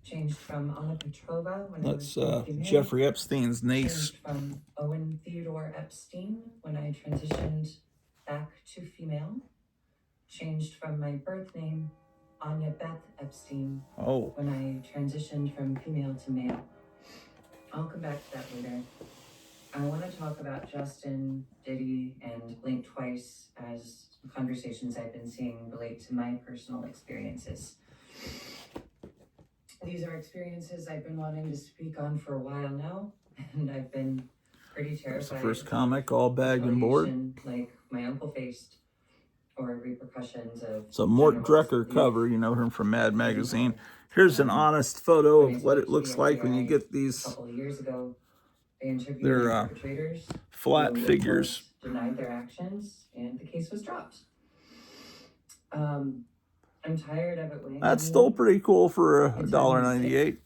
Changed from Anna Petrova when That's I was female. Jeffrey Epstein's niece. Changed from Owen Theodore Epstein when I transitioned back to female. Changed from my birth name, Anya Beth Epstein, when I transitioned from female to male. I'll come back to that later. I want to talk about Justin, Diddy, and Blink Twice as conversations I've been seeing relate to my personal experiences. These are experiences I've been wanting to speak on for a while now, and I've been pretty terrified. That's the first comic, all bag and board. Like my uncle faced, or repercussions of. It's a Mort Drucker cover, you know him from Mad Magazine. Here's an honest photo of what it looks like when you get these. A couple of years ago, they interviewed they're perpetrators. flat figures. Denied their actions, and the case was dropped. I'm tired of it weighing. That's still pretty cool for $1.98.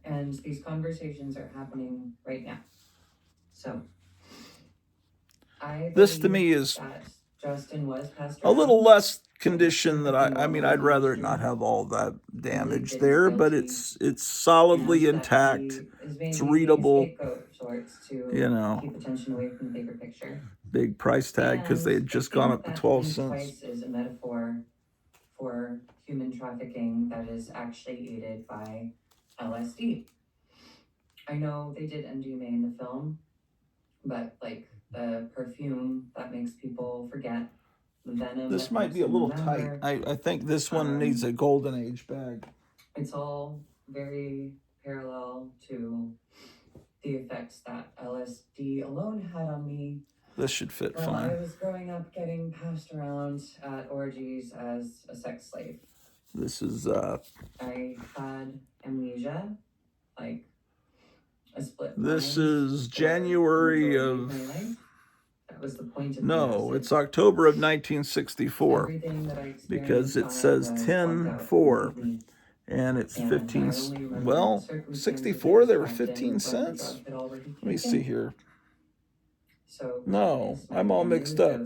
And these conversations are happening right now. So, this to me is Justin was passed a little less condition that I mean, I'd rather it not have all that damage there, but it's solidly intact. It's readable. You know, keep attention away from the bigger picture. Big price tag because they had just gone up to 12 cents. Price is a metaphor for human trafficking that is actually aided by LSD. I know they did MDMA in the film, but like the perfume that makes people forget, the venom. This might be a little tight. I think this one needs a golden age bag. It's all very parallel to the effects that LSD alone had on me. This should fit While fine. I was growing up getting passed around at orgies as a sex slave. This is I had amnesia, like a split. This is January of. That was the point of No, it's October of 1964 because it says 10/4 and it's 15. Well, 64 they were 15 cents. Let me see here. No, I'm all mixed up.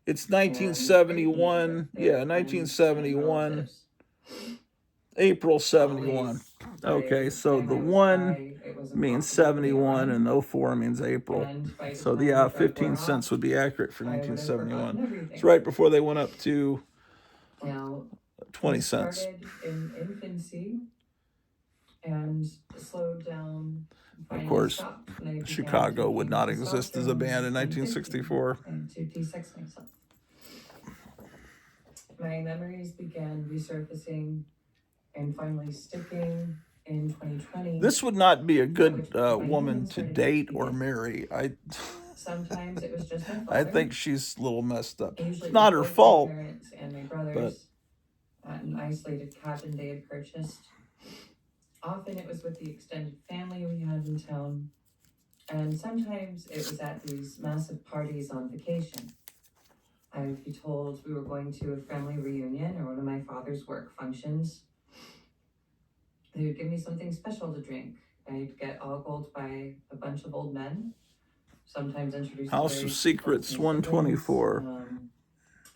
It's 1971. Yeah, 1971. April 71. Okay, so the 1 means 71 and 04 means April. So yeah, 15 cents would be accurate for 1971. It's right before they went up to 20 cents. Started in infancy and slowed down. Of course, Chicago would not exist as a band in 1964. And to de-sex myself. My memories began resurfacing and finally sticking in 2020. This would not be a good woman to date or marry. Sometimes it was just my father. I think she's a little messed up. It's not her fault. My parents and my brothers at an isolated cabin they had purchased. Often it was with the extended family we had in town, and sometimes it was at these massive parties on vacation. I would be told we were going to a family reunion or one of my father's work functions. They would give me something special to drink. I'd get ogled by a bunch of old men, sometimes introduced House of Secrets 124.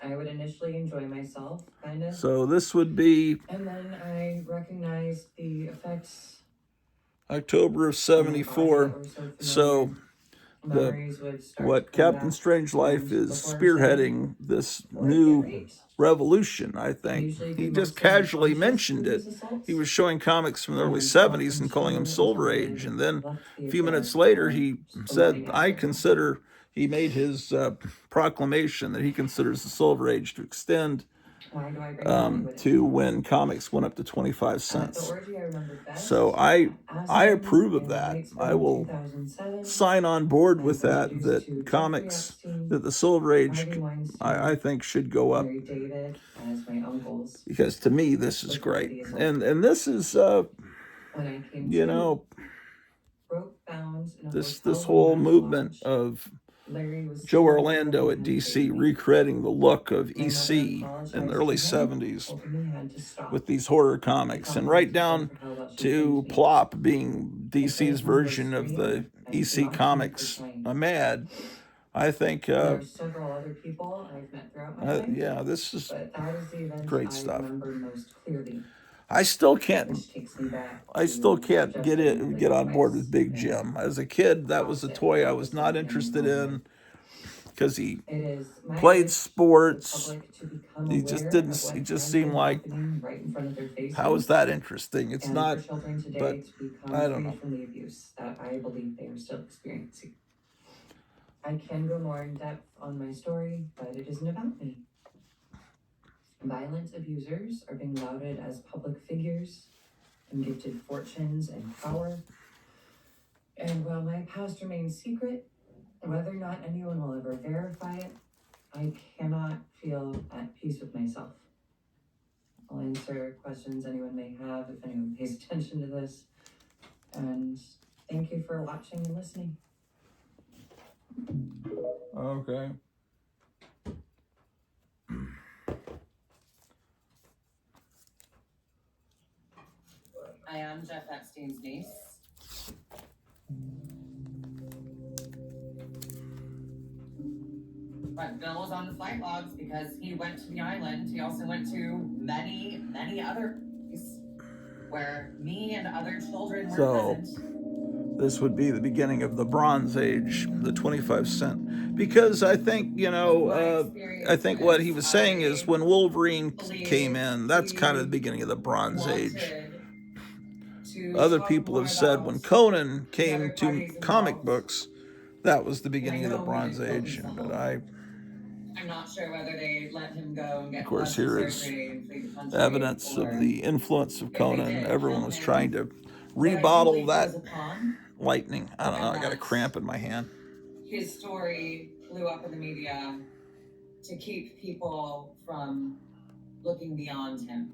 I would initially enjoy myself, kind of. So this would be... And then I recognized the effects. October of 74. So what Captain Strangelove is spearheading this new revolution, I think. He just casually mentioned it. He was showing comics from the early 70s and calling them Silver Age. And then a few minutes later, he said, he made his proclamation that he considers the Silver Age to extend to when comics went up to 25 cents. So I approve of that. I will sign on board with that comics, that the Silver Age, I think should go up. Because to me, this is great. And this is, you know, this whole movement of Joe Orlando at DC recreating the look of EC in the early 70s with these horror comics, and right down to Plop being DC's version of the EC comics Mad. I think, yeah, this is great stuff. I still can't get on board with Big Jim. As a kid, that was a toy I was not interested in because he played sports. He just seemed like, how is that interesting? It's not, but I don't know. I can go more in depth on my story, but it isn't about me. Violent abusers are being lauded as public figures and gifted fortunes and power. And while my past remains secret, whether or not anyone will ever verify it, I cannot feel at peace with myself. I'll answer questions anyone may have if anyone pays attention to this. And thank you for watching and listening. Okay. I am Jeff Epstein's niece. But Bill was on the flight logs because he went to the island. He also went to many, many other places where me and other children were present. This would be the beginning of the Bronze Age, the 25 cent. Because I think, you know, I think what he was saying is when Wolverine came in, that's kind of the beginning of the Bronze Age. Other people have said when Conan came to comic books, that was the beginning of the Bronze Age. But I'm not sure whether they let him go and get, of course, here is evidence of the influence of Conan. Everyone was trying to rebottle that lightning. I don't know, I got a cramp in my hand. His story blew up in the media to keep people from looking beyond him.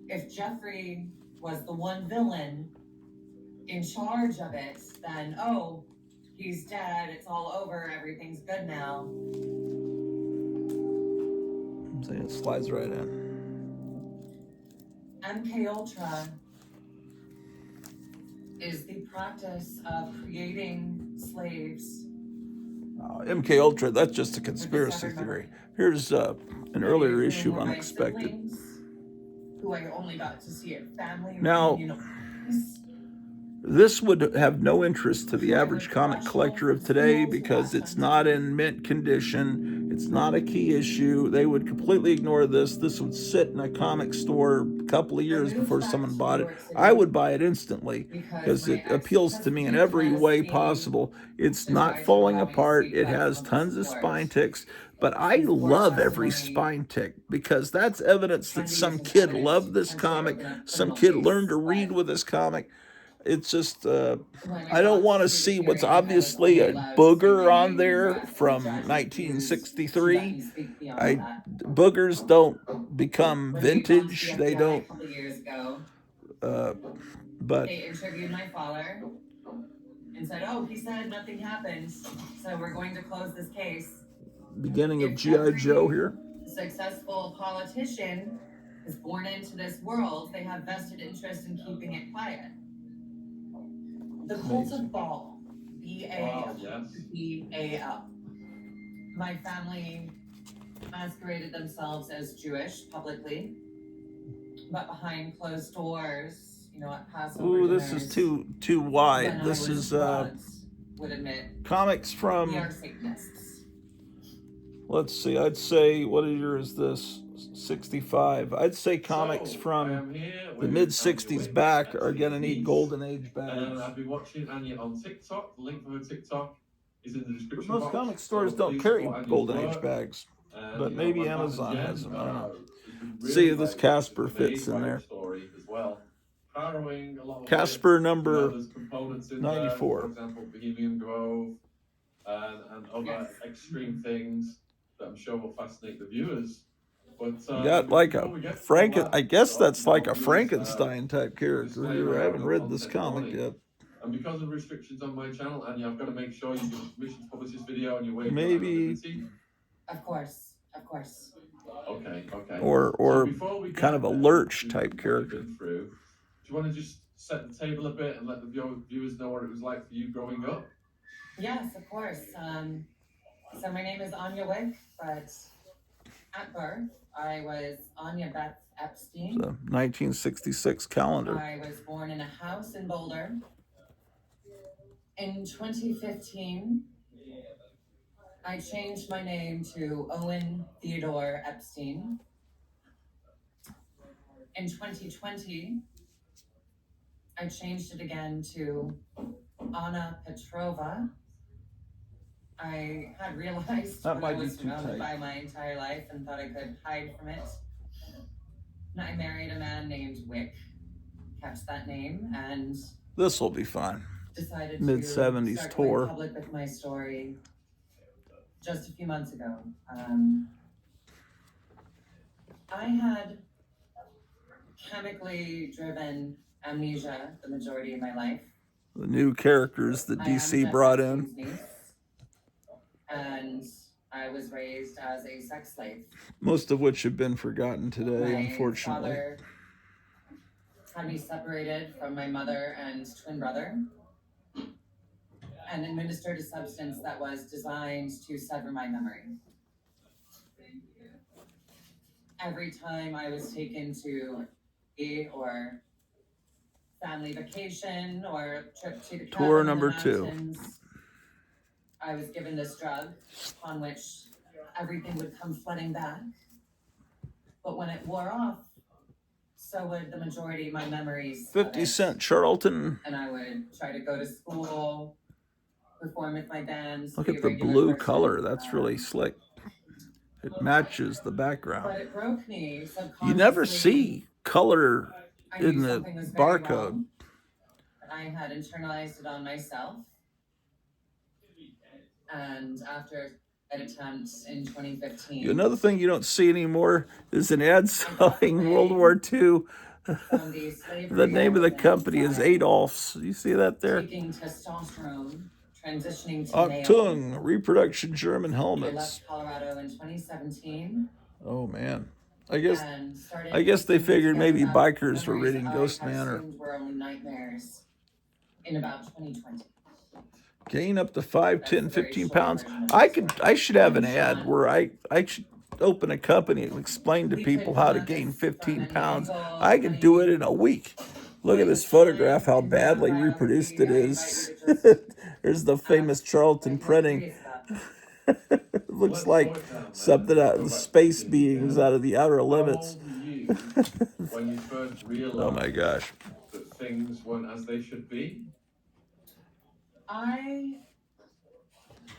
If Jeffrey was the one villain in charge of it, then, oh, he's dead, it's all over, everything's good now. See, it slides right in. MK Ultra is the practice of creating slaves MK Ultra, that's just a conspiracy theory. Here's an earlier issue of Unexpected. Who I only got to see at family Now, reunions. this would have no interest to the average comic collector of today because it's not in mint condition. It's not a key issue. They would completely ignore this. This would sit in a comic store a couple of years before someone bought it. I would buy it instantly because it appeals to me in every way possible. It's not falling apart. It has tons of spine ticks. But I love every spine tick because that's evidence that some kid loved this comic. Some kid learned to read with this comic. It's just, I don't want to see what's obviously a booger on there from 1963. Boogers don't become vintage. They don't. But they interviewed my father and said, "Oh, he said nothing happened, so we're going to close this case." Beginning of G.I. Joe here. Successful politician is born into this world. They have vested interest in keeping it quiet. The cult of Baal, B-A-B-A-L. My family masqueraded themselves as Jewish publicly, but behind closed doors, you know, at Passover. Ooh, this is too wide. This is would admit comics from. we are Satanists. Let's see. I'd say what year is this? 65. I'd say comics from the mid 60s back are gonna need golden age bags. I've been watching Anya on TikTok. The link for her TikTok is in the description Most box. comic stores don't carry golden age bags, but maybe Amazon has them. I don't know. See if this Casper fits in there. Casper number 94. For example, Bohemian Grove and other extreme things that I'm sure will fascinate the viewers. But you got like a I guess that's like a Frankenstein type character here. I haven't read this comic yet. And because of restrictions on my channel, and I've got to make sure you give permission to publish this video and you waive maybe. Of course. Okay. Or so kind of a lurch type character. Do you want to just set the table a bit and let the viewers know what it was like for you growing up? Yes, of course. So my name is Anya Wick, but at birth, I was Anya Beth Epstein. The 1966 calendar. I was born in a house in Boulder. In 2015, I changed my name to Owen Theodore Epstein. In 2020, I changed it again to Anna Petrova. I had realized that what I was surrounded by my entire life and thought I could hide from it. And I married a man named Wick, kept that name, and this will be fun. Decided mid-70s to start tour. Going public with my story just a few months ago. I had chemically driven amnesia the majority of my life. The new characters that DC brought in. And I was raised as a sex slave. Most of which have been forgotten today, unfortunately. My father had me separated from my mother and twin brother and administered a substance that was designed to sever my memory. Every time I was taken to or family vacation or trip to the tour number 2. I was given this drug on which everything would come flooding back. But when it wore off, so would the majority of my memories. 50 Cent Charlton. And I would try to go to school, perform with my bands. Look at the blue color. That's really slick. It matches the background. But it broke me subconsciously. You never see color in the barcode. I had internalized it on myself. And after an attempt in 2015. Another thing you don't see anymore is an ad selling World War II. The name of the company is Adolph's. You see that there? Taking testosterone, transitioning to Achtung, reproduction German helmets. I left Colorado in 2017. Oh man. I guess they figured maybe bikers were reading Ghost Man or were only nightmares in about 2020. Gain up to 5, 10, 15 pounds. I should have an ad where I should open a company and explain to people how to gain 15 pounds. I could do it in a week. Look at this photograph, how badly reproduced it is. There's the famous Charlton printing. It looks like something out of the space beings out of the Outer Limits. When you first realized Oh my gosh. that things weren't as they should be? I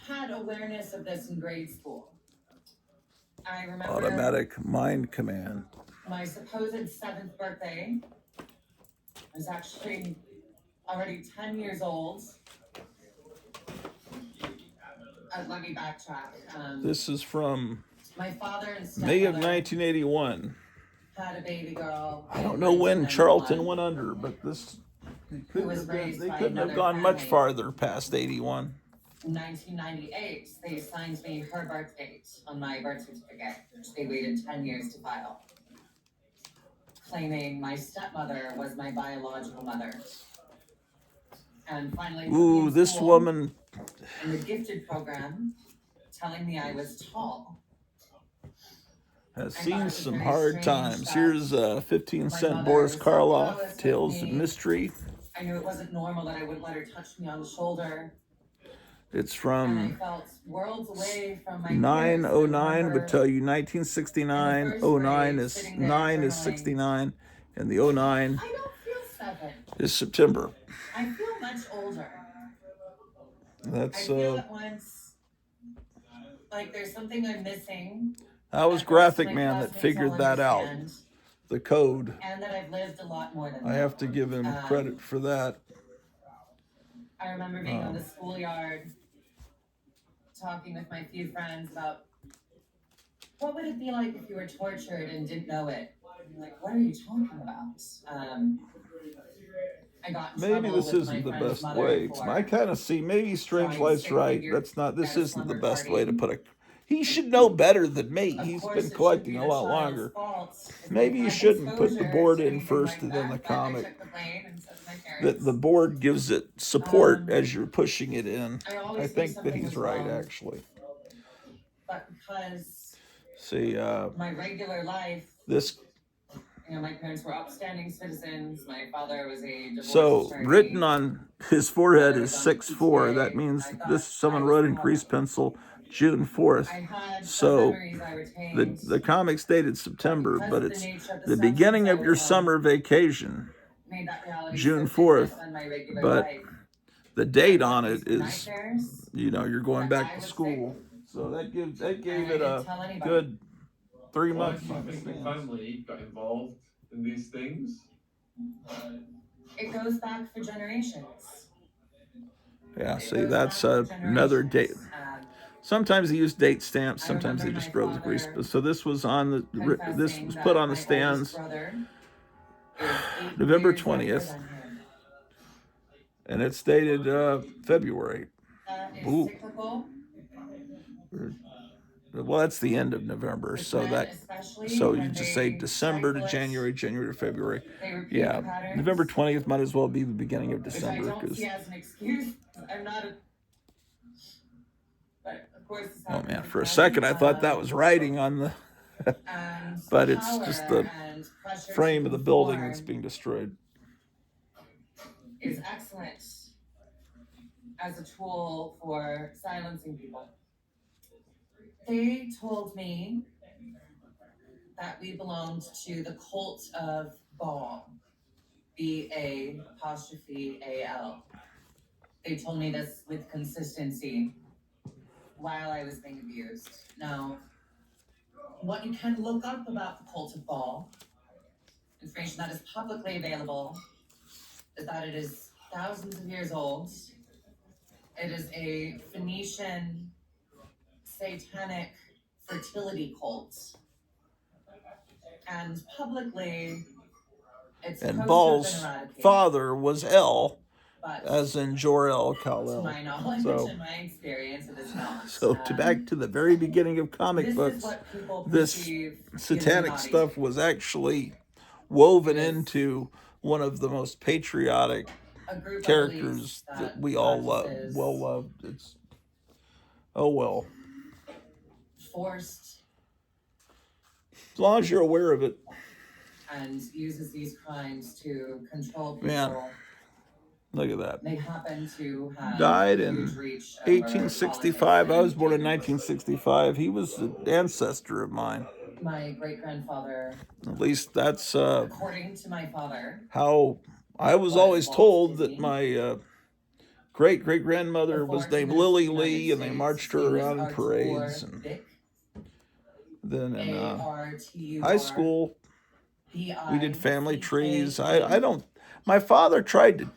had awareness of this in grade school. I remember Automatic mind command. my supposed 7th birthday. I was actually already 10 years old. Let me backtrack. This is from My father and May of stepmother 1981. had a baby girl. I don't know when Charlton went under, but this they couldn't have gone much farther past 81. In 1998, they assigned me her birth date on my birth certificate, which they waited 10 years to file, claiming my stepmother was my biological mother. And finally, Ooh, this school, woman in the gifted program, telling me I was tall. has seen some hard times. Here's 15-cent Boris Karloff, Tales of Mystery. I knew it wasn't normal that I wouldn't let her touch me on the shoulder. It's And I from felt worlds away from my 909 would tell you 1969. 09 is 9 is 69, and the 09 I don't feel 7. is September. I feel much older. That's I feel at once like there's something I'm missing. that was Graphic Man that figured that out. The code. And that I've lived a lot more than I have to give him credit for that. I remember being on the schoolyard, talking with my few friends about what would it be like if you were tortured and didn't know it. I'm like, what are you talking about? I got in Maybe trouble this with isn't the my friend's best mother way. for I kind of see maybe Strange trying Light's stick right. figure This at a isn't the slumber best party. way to put a. He should know better than me. Of He's course, been it should collecting be a the lot child's longer. fault if Maybe they you had shouldn't put the exposure board to in anything first like and then that, the but I comic. took the blame and said to my That parents. the board gives it support as you're pushing it in. I I always knew think that something he's was right, wrong, actually. but because See, my regular life, this. you know, my parents were upstanding citizens. My father was a divorce So attorney. written on his forehead Mother is was on 6'4". PTA. That means I thought this someone I was wrote in the grease problem. pencil June 4th. I had So memories I retained, the comic's dated September, because but of it's the nature of the substance beginning I of your was on, summer vacation, made that reality June so 4th. different than my regular But life. the date I on thought it these were is, nightmares, you're going that back I to was school. So that gave and I it didn't a tell anybody. good 3 Why months. do you think the family got involved in these things? It goes back for generations. Yeah, It see, goes that's back for another date. generations. Sometimes they use date stamps. I Sometimes they remember just my wrote the grease. father So this was on the. This confessing was that put on the my oldest stands brother is 8 November years younger 20th, than him. and it's dated February. That is Ooh. cyclical. Well, that's the end of November, With so men that especially, so you when just say they December to cycle it, January, January to February. they repeat Yeah, the patterns, November 20th might as well be the beginning of which I December don't because see as an excuse. I'm not a... But of course, this oh happens man, with for a men, second I thought that was writing on the, and but it's power just the and pressure frame to of the building conform that's being destroyed. is excellent as a tool for silencing people. They told me that we belonged to the cult of Baal, B-A''A''L. They told me this with consistency while I was being abused. Now, what you can look up about the cult of Baal, information that is publicly available, is that it is thousands of years old. It is a Phoenician satanic fertility cult. And publicly, it's And supposed to have Baal's been eradicated. father was El, But as in Jor-El to Kal-El. my knowledge So- and my experience, it is not. So back to the very beginning of comic this books, is what people this perceive satanic Illuminati. stuff was actually woven Yes. into one of the most patriotic characters that we all love, well loved. It's, oh well. Forced. As long as you're aware of it. And uses these crimes to control people. Man, look at that. They happen to have died in 1865. I was born in 1965. He was an ancestor of mine. My great-grandfather. At least that's according to my father. How I was always told that my great-great-grandmother was named Lily Lee, and they marched her around in parades. And then in high school, we did family trees. I don't. My father tried to.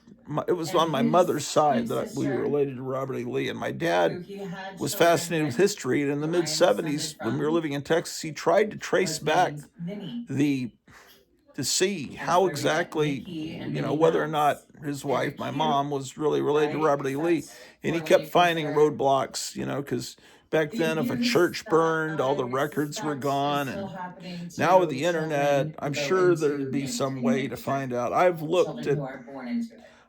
It was on my mother's side that we were related to Robert E. Lee, and my dad was fascinated with history. And in the mid-70s, when we were living in Texas, he tried to trace back to see how exactly, you know, whether or not his wife, my mom, was really related to Robert E. Lee. And he kept finding roadblocks, you know, because back then, if a church burned, all the records were gone. And now with the internet, I'm sure there'd be some way to find out. I've looked at,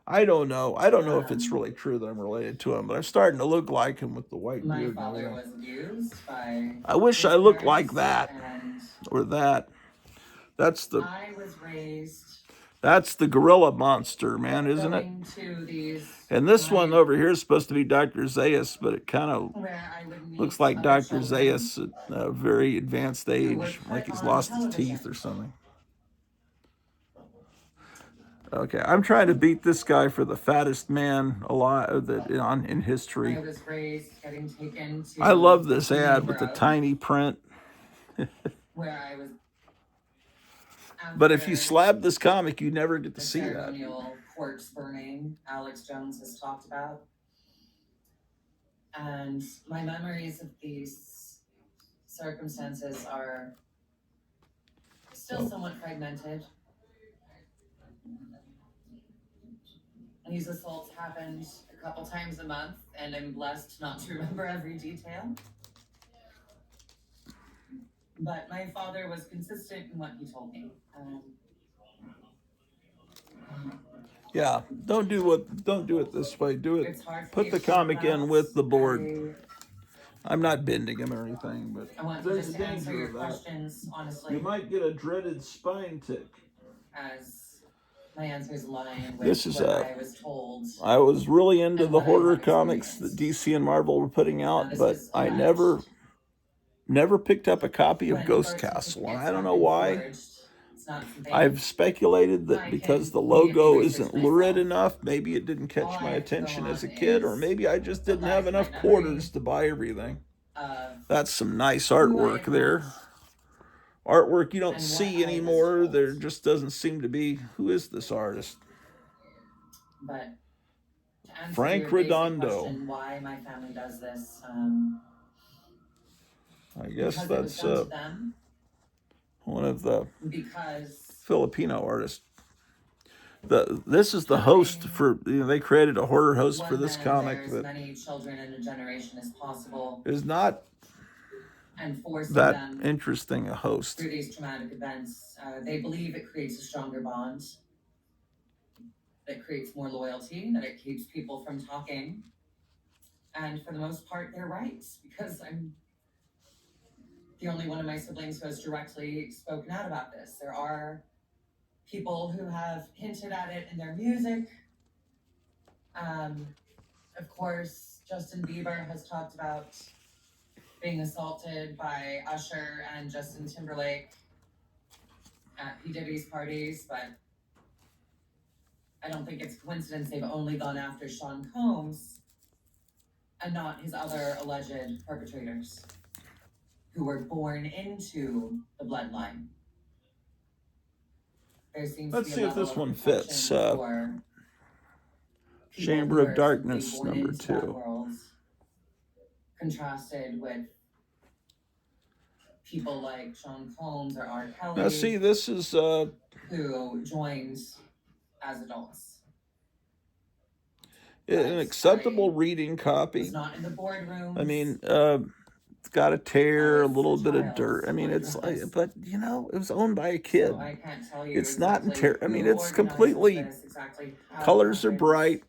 I don't know if it's really true that I'm related to him, but I'm starting to look like him with the white beard. I wish I looked like that or that. That's the gorilla monster, man, isn't it? And this one over here is supposed to be Dr. Zaius, but it kind of looks like Dr. Zaius at a very advanced age, like he's lost his teeth or something. Okay, I'm trying to beat this guy for the fattest man alive in history. I love this ad with the tiny print. But if you slab this comic, you never get to see that. Corpse burning, Alex Jones has talked about. And my memories of these circumstances are still somewhat fragmented. These assaults happened a couple times a month, and I'm blessed not to remember every detail. But my father was consistent in what he told me. Yeah, don't do it this way. Do it. Put the comic in with the board. I'm not bending him or anything, but there's a danger of that. You might get a dreaded spine tick. As my answers align with this is what I was told. I was really into the horror comics that DC and Marvel were putting out, but I never picked up a copy of Ghost Castle, and I don't know why. I've speculated that because the logo isn't lurid enough, maybe it didn't catch my attention as a kid, or maybe I just didn't have enough quarters to buy everything. That's some nice artwork there. Artwork you don't see anymore. There just doesn't seem to be. Who is this artist? But Frank Redondo. Why my family does this? I guess that's one of the Filipino artists. This is the host for, they created a horror host for this comic that many children in a generation as possible. Is not that interesting a host. Through these traumatic events, they believe it creates a stronger bond, that creates more loyalty, that it keeps people from talking. And for the most part, they're right, because I'm the only one of my siblings who has directly spoken out about this. There are people who have hinted at it in their music. Of course, Justin Bieber has talked about being assaulted by Usher and Justin Timberlake at P. Diddy's parties, but I don't think it's a coincidence they've only gone after Sean Combs and not his other alleged perpetrators who were born into the bloodline. There seems Let's to be see a if level this of one protection fits. for people Chamber who of are Darkness, simply born number into that 2. world, contrasted with people like Sean Combs or R. Kelly. Now see, this is who joined as adults. an acceptable reading copy. Was not in the boardroom. I mean, got a tear, a little bit of dirt. I mean, it's like, but you know, it was owned by a kid. So I can't tell you It's not in exactly I mean, who it's organized completely, this, exactly how colors are it happens, bright,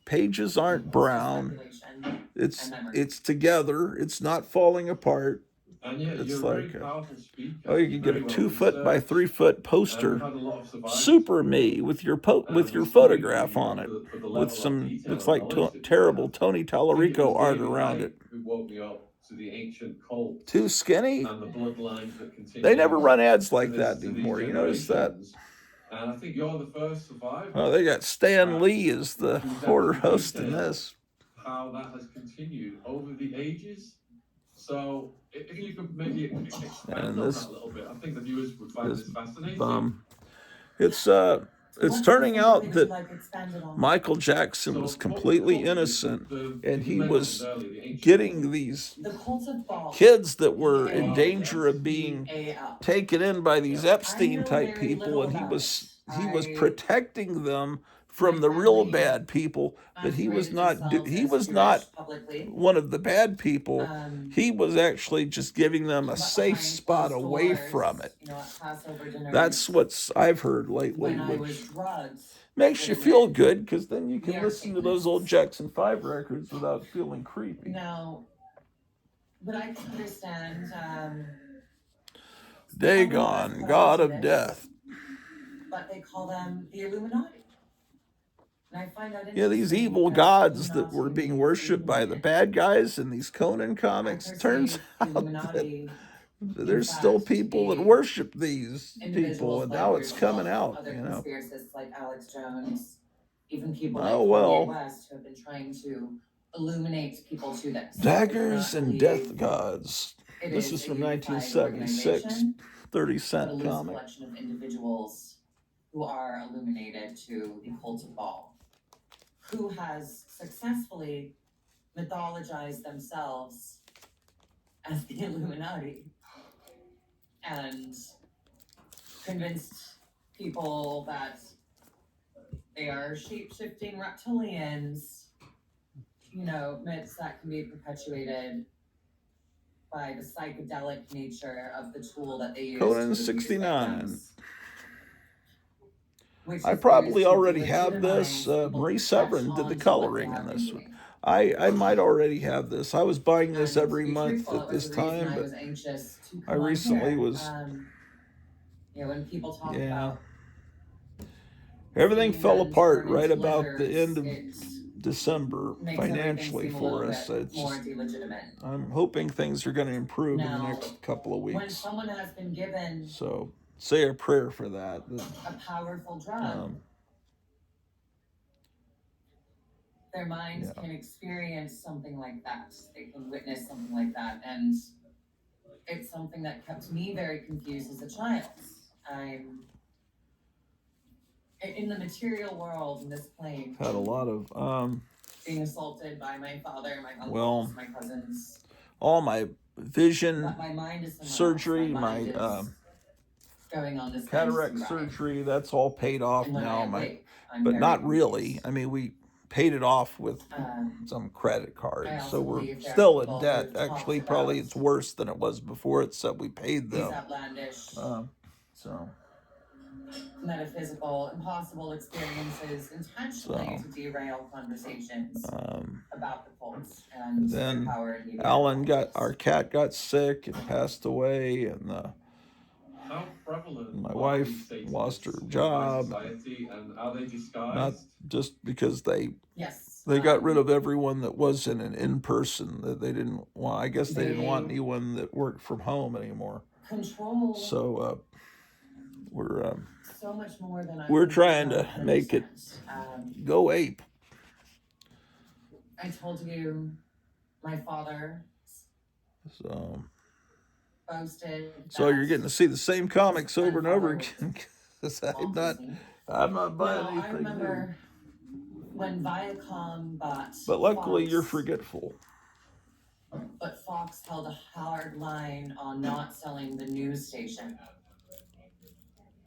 pages aren't just brown. speculation It's and memory. it's together. It's not falling apart. And yeah, It's you're a like, very powerful speaker. oh, you can get a very well 2-foot by researched, 3-foot and we've poster, had a lot of survivors super before. me with your with your It's great photograph for, on it, for the with level of some, detail looks and like knowledge that you terrible have. Tony I think it Tallarico was art David around Icke it. who woke me up to the ancient cults Too skinny. and the bloodlines that continue. They never run ads to like this, that to these anymore. You notice that? generations. And I think you're the first survivor. Oh, they got Stan Lee as the who's horror able to host in detail this. how that has continued over the ages. So if you could maybe expand on that a little bit, I think the viewers would find this fascinating. It's turning out that Michael Jackson was completely innocent, and he was getting these kids that were in danger of being taken in by these Epstein type people, and he was protecting them from the real bad people. But he was not one of the bad people. He was actually just giving them a safe spot away from it. That's what I've heard lately, which makes you feel good, because then you can listen to those old Jackson 5 records without feeling creepy. Now, but I can understand. Dagon, god of death. But they call them the Illuminati. And I find that yeah, these evil gods that were being worshipped by the bad guys in these Conan comics. Turns out that there's still people that worship these people, and now it's coming out. Other You know. conspiracists like Alex Jones, even people Oh, like well. Kanye West, who have been trying to illuminate people to this. Daggers and Death Gods. This is from 1976, 30-cent a comic. collection of individuals who are illuminated to the cult of Baal, who has successfully mythologized themselves as the Illuminati and convinced people that they are shape-shifting reptilians, you know, myths that can be perpetuated by the psychedelic nature of the tool that they use. Conan to abuse 69. victims, which I is probably used to already have this. delegitimize people Marie to Severin catch did on the to what coloring they in have this been one. doing. I might already have this. I was buying this And every to be month truthful, at it was this the reason time, I but was anxious to I come on recently here. was. You know, when people talk Yeah. about Everything seeing fell men apart turn right into about the lizards, end of it December makes financially everything seem a for little us. bit It's more just, delegitimate. I'm hoping things are going to improve in the Now, next couple of when weeks. someone has been given So say a prayer for that. a powerful drug, their minds can experience something like that. They can witness something like that. And it's something that kept me very confused as a child. I'm in the material world, in this plane, Had a lot of being assaulted by my father, my uncles, well, my cousins. all my vision But my mind is somewhere surgery, else. my is going on this cataract fantasy ride. surgery, that's all paid off And when now. I awake, I'm But very not confused. really. I mean, we paid it off with some credit I cards, also so we're believe there are still in people debt. who've talked Actually, probably about it's worse than it was before, except we paid these them. outlandish, So metaphysical, impossible experiences intentionally to derail conversations about the cults and then their power and Alan our cat got sick and passed away, and How prevalent my are wife these Satanists lost her in job. society, and are they disguised? Not just because they Yes. got rid of everyone that wasn't an in-person, that they didn't want. I guess they didn't want anyone that worked from home anymore. Control. So we're So much more than we're trying to make it go ape. I told you, my father So boasted. you're getting to see the same comics over and over again, because I'm not buying anything I remember new. when Viacom bought But luckily, Fox, you're forgetful. But Fox held a hard line on not selling the news station.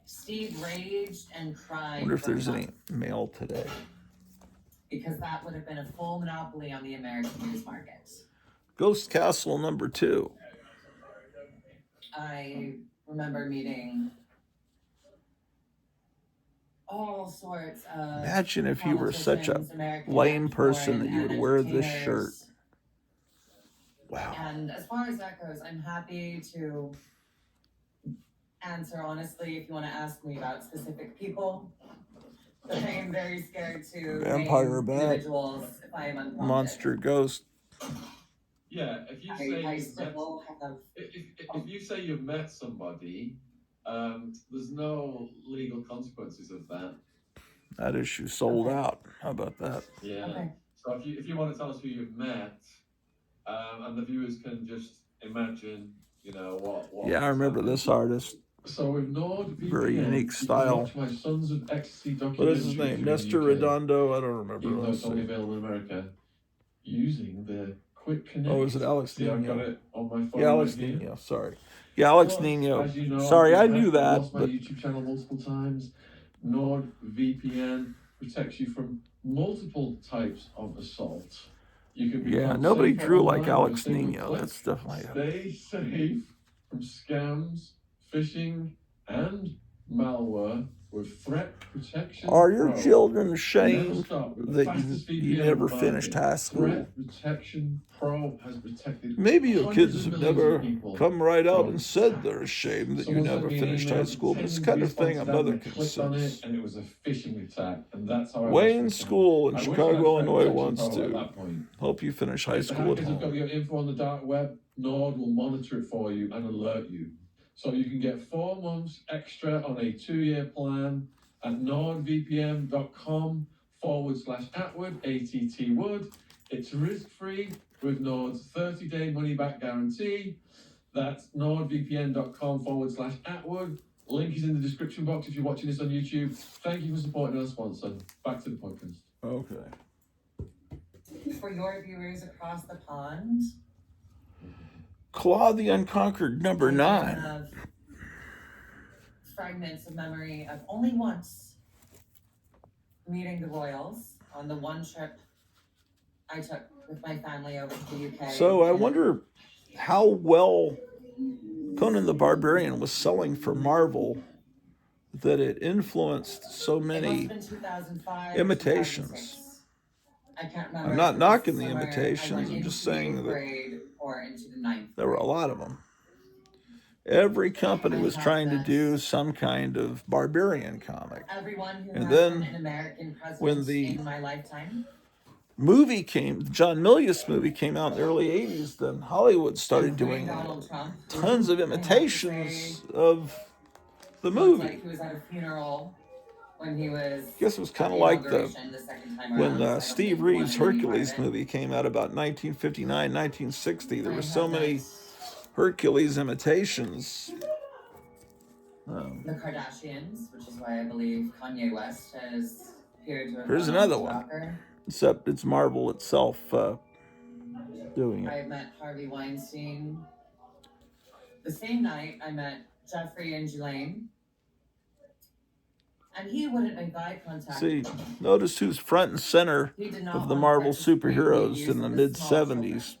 Steve raged and cried. I wonder if for there's months, any mail today. because that would have been a full monopoly on the American news market. Ghost Castle number 2. I remember meeting all sorts of Imagine if you were such a American lame and person foreign, that you would and wear this shirt. entertainers. Wow. And as far as that goes, I'm happy to answer honestly if you want to ask me about specific people. But I am very scared to Vampire name bat. individuals if I am unprompted. Monster ghost. Yeah, if you say I you've met, still have. if you say you've met somebody, there's no legal consequences of that. That issue sold out. How about that? Yeah. Okay. So if you want to tell us who you've met, and the viewers can just imagine, what. Yeah, I remember this artist. So with NordVPN, Very unique you style. can watch my Sons of Ecstasy What is his documentary name? through the Nestor UK, Redondo? I don't remember. even though Let's it's only see. available in America, using the Quick Connect. Oh, is it Alex See, I've got Nino? it on my phone Yeah, Alex right here. Nino. Sorry. Yeah, Alex Plus, Nino. as you know, Sorry, I I've knew that, lost my but YouTube channel multiple times. NordVPN protects you from multiple types of assault. You can yeah, become nobody safer drew online like with a Alex single Nino. click. That's definitely Stay safe from scams, phishing, and malware with Threat Protection Are your Pro. children Never ashamed stop with the that fastest you VPN never on the finished market. high school? Threat Protection Pro has protected Maybe your hundreds kids of have millions of never people come right out from and said attacks. they're ashamed that you Someone sent never me an finished email high school, but it's the pretending kind to of be thing a sponsored ad, mother and I can clicked on it, sense. and it was a phishing attack, and that's how I Wayne lost my School in channel. I wish I Chicago, had Threat Illinois Protection wants Pro at to that point. help you finish high If the school at hackers have got home. your info on the dark web, Nord will monitor it for you and alert you. So you can get 4 months extra on a 2-year plan at nordvpn.com/Atwood, ATTWood. It's risk-free with Nord's 30-day money-back guarantee. That's nordvpn.com/Atwood. Link is in the description box if you're watching this on YouTube. Thank you for supporting our sponsor. Back to the podcast. Okay. For your viewers across the pond, Claw the Unconquered number I 9. have fragments of memory of only once meeting the royals on the one trip I took with my family over to the UK. So I wonder how well Conan the Barbarian was selling for Marvel that it influenced so many imitations. I can't remember. I'm not knocking the Somewhere I imitations, went I'm into just the saying 8th that grade or into the 9th there were a grade. lot of them. Every company was trying to do some kind of barbarian comic. Everyone who And has then been an American president when the in my lifetime. movie came, John Milius movie came out in the early 80s, then Hollywood started doing Donald Trump, tons of imitations of the movie. like he was at a funeral when he was. I guess it was kind of like when Steve Reeves' Hercules movie came out about 1959, 1960. There were so many Hercules imitations. The Kardashians, which is why I believe Kanye West has appeared to have. Here's another one, except it's Marvel itself doing it. I met Harvey Weinstein. The same night, I met Jeffrey and Ghislaine. And he wouldn't make eye contact. See, notice who's front and center of the Marvel superheroes in the mid-70s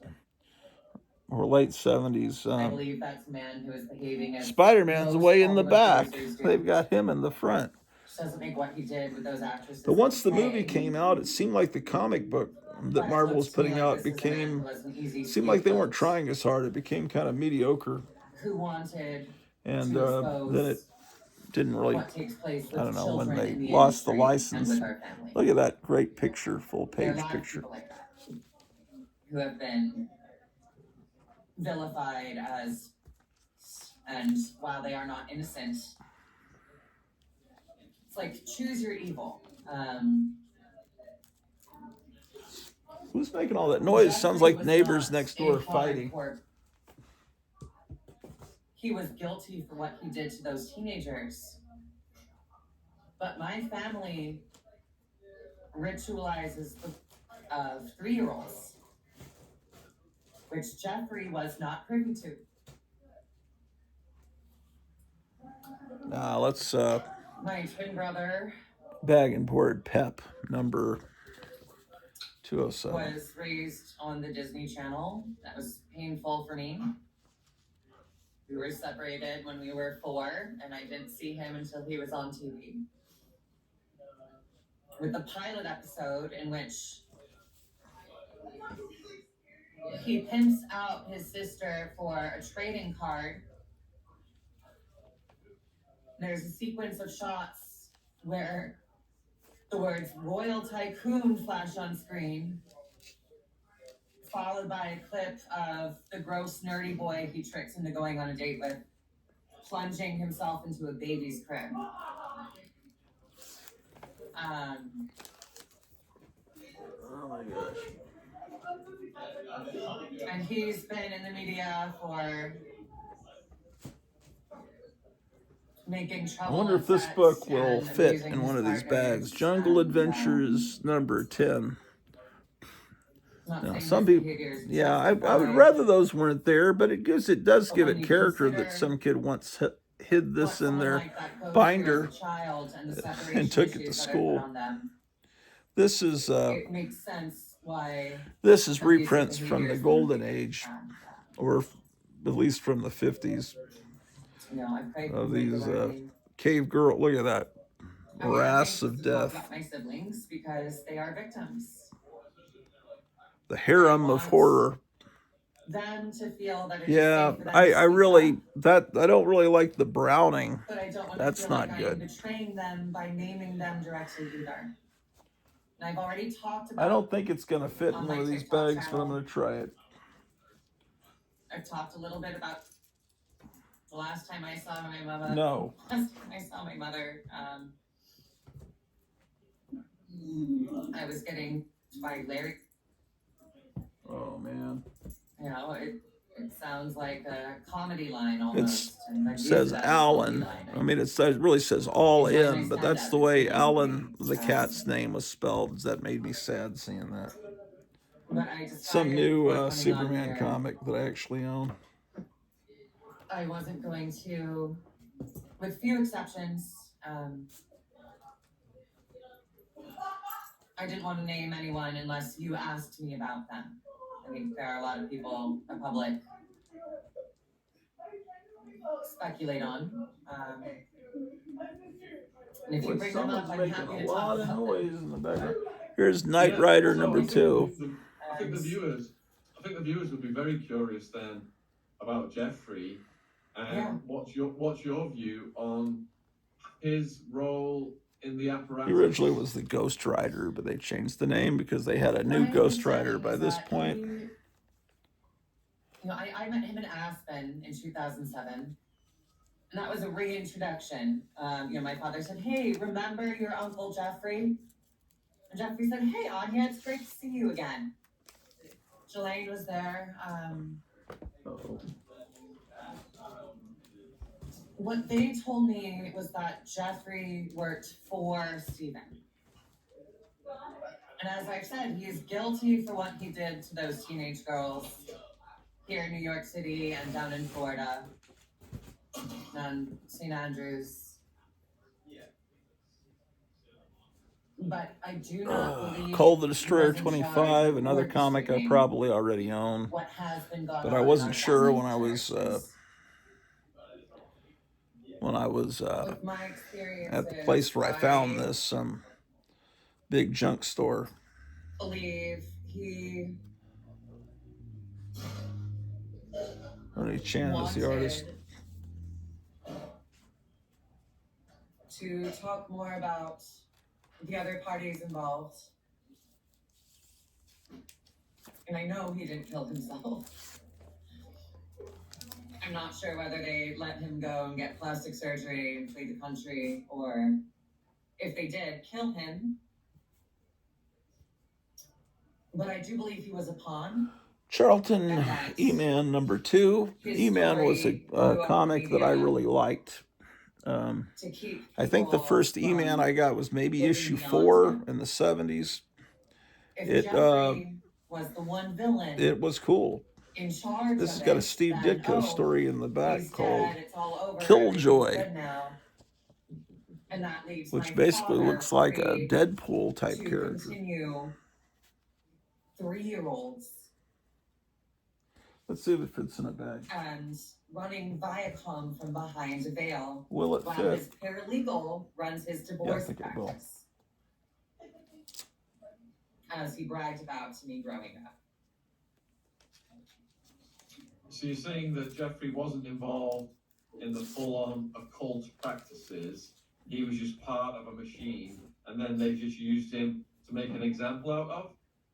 or late 70s. I believe that's a man who is behaving as Spider-Man's way in the back. They've got him in the front. Just doesn't make what he did with those actresses. But once the movie came out, it seemed like the comic book that Marvel was putting out seemed like they weren't trying as hard. It became kind of mediocre. Who wanted and then it didn't really, I don't know, when they lost the license. Look at that great picture, full page picture. Like that, who have been vilified as, and while they are not innocent, it's like choose your evil. Who's making all that noise? Sounds like neighbors next door fighting. He was guilty for what he did to those teenagers. But my family ritualizes the 3-year-olds, which Jeffrey was not privy to. Now let's my twin brother, bag and board Pep number 207. was raised on the Disney Channel. That was painful for me. We were separated when we were 4, and I didn't see him until he was on TV. With the pilot episode in which he pimps out his sister for a trading card, there's a sequence of shots where the words Royal Tycoon flash on screen, followed by a clip of the gross nerdy boy he tricks into going on a date with, plunging himself into a baby's crib. Oh my gosh. And he's been in the media for making I trouble. wonder if this book will fit in one of these bags. Jungle Adventures number 10. Now, some people, yeah, I would rather those weren't there, but it does give it character that some kid once hid this in their binder and took it to school. This is it makes sense why this is reprints from the Golden Age, or at least from the 50s. Of these cave girl. Look at that morass of death. My siblings because they are victims. The harem of horror. Them to feel that yeah, I really I don't really like the browning. But I don't want That's to feel not like good. I'm betraying them by naming them directly either. And I've already talked about. I don't think it's gonna fit in one of these bags, but I'm gonna try it. I've talked a little bit about the last time I saw my mother. No. Last time I saw my mother, I was getting by Larry. Oh man. You know, it sounds like a comedy line almost. It says Alan. I mean, it really says all in, but that's the way Alan, the cat's name, was spelled. That made me sad seeing that. Some new Superman comic that I actually own. I wasn't going to, with few exceptions, I didn't want to name anyone unless you asked me about them. I think there are a lot of people the public speculate on. And if you bring them up, I'm happy to talk about noise in the background. Here's Knight Rider number 2. I think the viewers would be very curious then about Jeffrey and what's your view on his role in the apparatus? He originally was the Ghost Rider, but they changed the name because they had a new Ghost Rider by this point. You know, I met him in Aspen in 2007, and that was a reintroduction. You know, my father said, "Hey, remember your Uncle Jeffrey?" And Jeffrey said, "Hey, Anya, it's great to see you again." Jelaine was there. What they told me was that Jeffrey worked for Stephen. And as I've said, he is guilty for what he did to those teenage girls here in New York City and down in Florida and St. Andrews. But I do not believe Call the Destroyer 25, another comic I probably already own. What has been going but I wasn't sure when I was at the place where I found this, some big junk store. Believe he Ernie Chan is the artist. To talk more about the other parties involved. And I know he didn't kill himself. I'm not sure whether they let him go and get plastic surgery and flee the country, or if they did, kill him. But I do believe he was a pawn. Charlton E-Man number 2. E-Man was a comic that I really liked. I think the first E-Man I got was maybe issue 4 in the 70s. It was the one villain. It was cool. In charge this has got a Steve Ditko story in the back called Killjoy, which basically looks like a Deadpool type character. 3-year-olds Let's see if it fits in a bag. and running Viacom from behind a veil Will it while fit? his paralegal runs his Yeah, I divorce think it will. practice. As he bragged about to me growing up. So you're saying that Jeffrey wasn't involved in the full-on occult practices. He was just part of a machine, and then they just used him to make an example out of?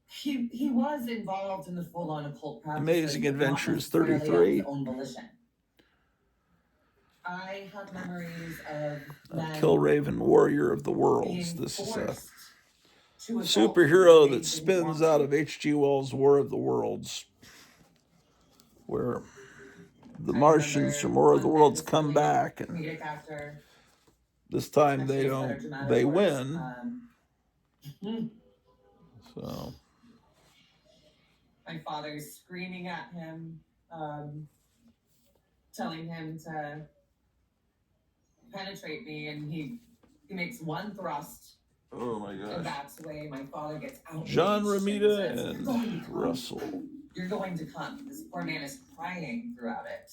He was involved in the full-on occult practices. Amazing but not Adventures necessarily of 33. his own volition. I have memories of men Killraven, Warrior of the being Worlds. This is a forced to assault superhero people that they spins didn't out want of H.G. Wells' War of the Worlds, where the I Martians remember from War of the one bit Worlds this come brilliant back, and comedic actor, this time they actually, it's better don't. dramatic They works. win. So My father's screaming at him, telling him to penetrate me, and he makes one thrust oh my and gosh. backs away. My father gets outraged. John Romita says, "You're going to and come. Russell. You're going to come." This poor man is crying throughout it,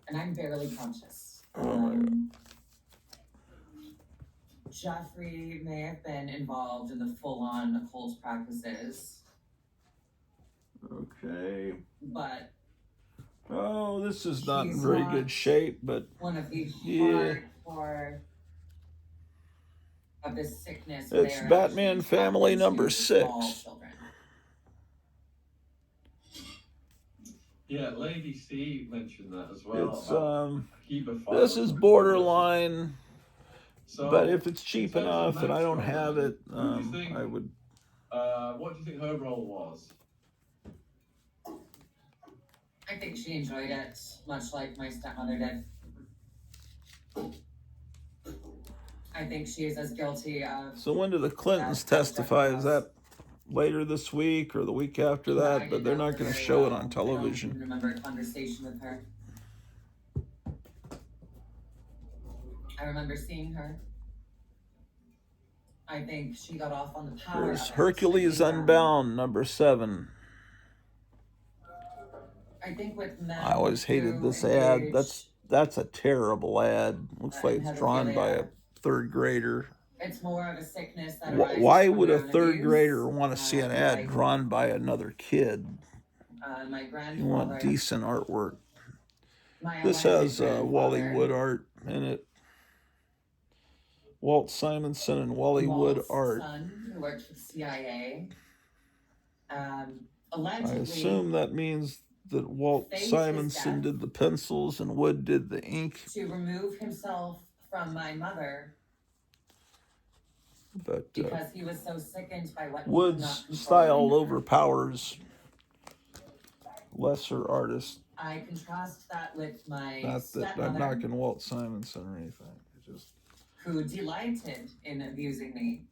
and I'm barely conscious. Oh my God. Jeffrey may have been involved in the full-on occult practices, Okay. but Oh, this is not in he's very not good shape, but one of the yeah. hardcore of this sickness. where It's they are Batman actually Family talking number to small 6. children. Yeah, Lady C mentioned that as well. It's about this is borderline, So, but if it's in cheap terms of enough and I Matt's don't role, have it, who do you think- I would. what do you think her role was? I think she enjoyed it, much like my stepmother did. I think she is as guilty of. So when do the Clintons testify? Is that later this week or the week after that? But they're not going to show it on I don't television. even remember a conversation with her. I remember seeing her. I think she got off on the power. There's of it. Hercules Unbound number 7. I think with men I always hated who this ad. engage That's a terrible ad. Looks like it's drawn by a pedophilia, 3rd grader. it's more of a sickness that Why arises would a from 3rd abuse. grader want to see an ad Like, drawn by another kid? my You grandfather. want decent artwork. My This alleged has Wally grandfather, Wood art in it. Walt Simonson and Wally Wood Walt's art. son, who worked for the CIA. I Allegedly, assume that means that Walt faked his Simonson death did the pencils and Wood did the ink. to remove himself from my mother But because he was so sickened by what he could Wood's not control style in her. overpowers lesser artists. I contrast that with my Not that I'm stepmother, knocking Walt Simonson or anything. It's just who delighted in abusing me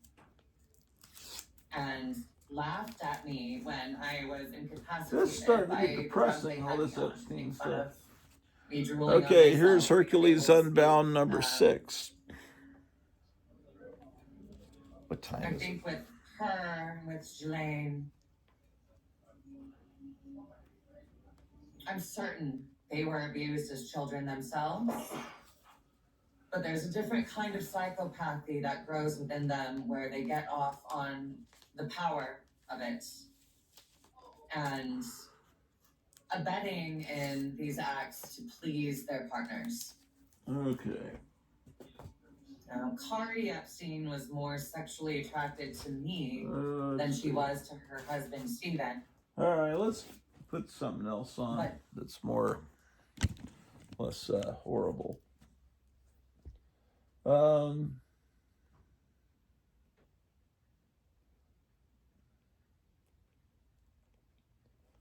and laughed at me when I was incapacitated. this started to by get depressing, all drugging this me on, Epstein making fun stuff. of me drooling on Okay, myself here's because Hercules it was, Unbound number 6. What time I is it? think with her, with Jelaine, I'm certain they were abused as children themselves. But there's a different kind of psychopathy that grows within them where they get off on the power of it and abetting in these acts to please their partners. Okay. Kari Epstein was more sexually attracted to me than she was to her husband, Stephen. All right, let's put something else on But- that's less horrible.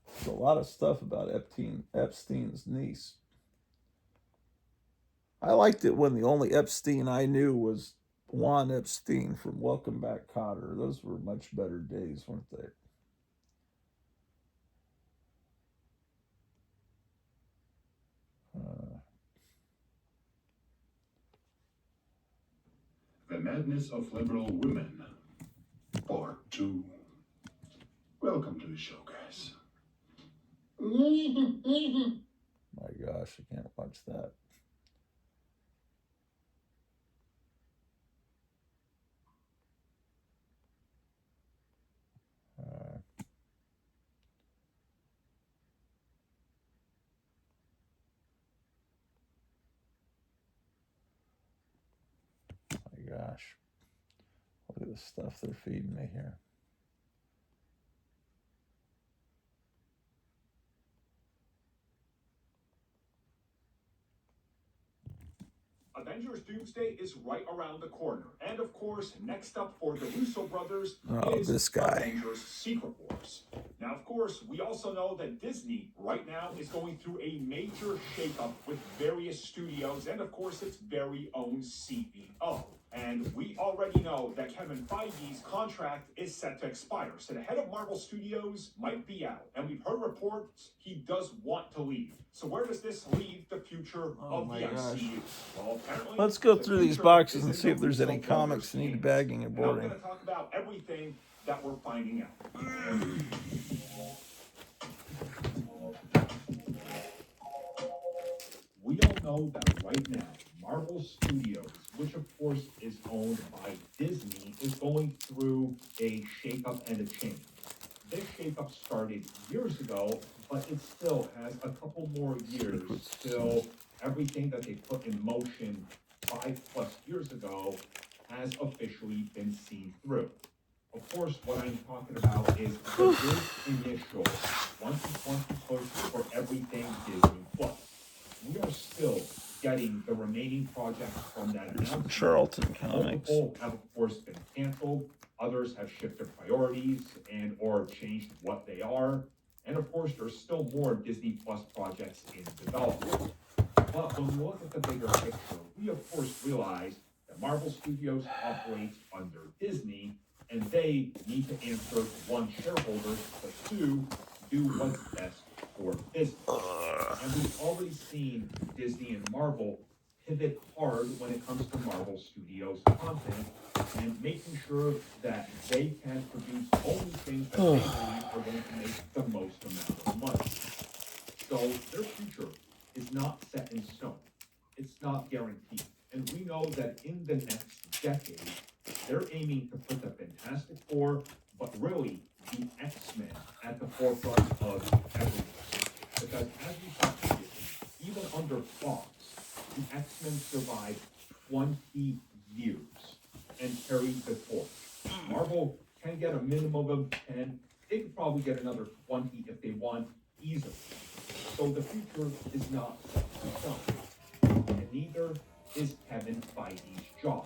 There's a lot of stuff about Epstein's niece. I liked it when the only Epstein I knew was Juan Epstein from Welcome Back, Kotter. Those were much better days, weren't they? The Madness of Liberal Women, Part 2. Welcome. show, guys. My gosh, I can't watch that. My gosh. Look at the stuff they're feeding me here. Avengers Doomsday is right around the corner. And of course, next up for the Russo brothers is this guy. Avengers Secret Wars. Now, of course, we also know that Disney right now is going through a major shakeup with various studios and, of course, its very own CEO. And we already know that Kevin Feige's contract is set to expire. So the head of Marvel Studios might be out. And we've heard reports he does want to leave. So where does this leave the future of the MCU? Well, apparently, let's go the through these future boxes is and in see if the there's any Russo comics that brothers' need hands. bagging and And I'm boarding. going to talk about everything that we're finding out. We all know that right now, Marvel Studios, which of course is owned by Disney, is going through a shakeup and a change. This shakeup started years ago, but it still has a couple more years till everything that they put in motion 5+ years ago has officially been seen through. Of course, what I'm talking about is the big initial 2020 push for everything Disney Plus. We are still getting the remaining projects from that announcement. Charlton Comics. Multiple have, of course, been canceled. Others have shifted priorities and or changed what they are. And of course, there's still more Disney Plus projects in development. But when we look at the bigger picture, we of course realize that Marvel Studios operates under Disney, and they need to answer to one, shareholders, but two, do what's best for business. And we've already seen Disney and Marvel pivot hard when it comes to Marvel Studios content and making sure that they can produce only things that they believe are going to make the most amount of money. So their future is not set in stone. It's not guaranteed. And we know that in the next decade, they're aiming to put the Fantastic Four, but really the X-Men at the forefront of everything. Because as we saw previously, even under Fox, the X-Men survived 20 years and carried the torch. Marvel can get a minimum of 10. They could probably get another 20 if they want easily. So the future is not set in stone. And neither is Kevin Feige's job,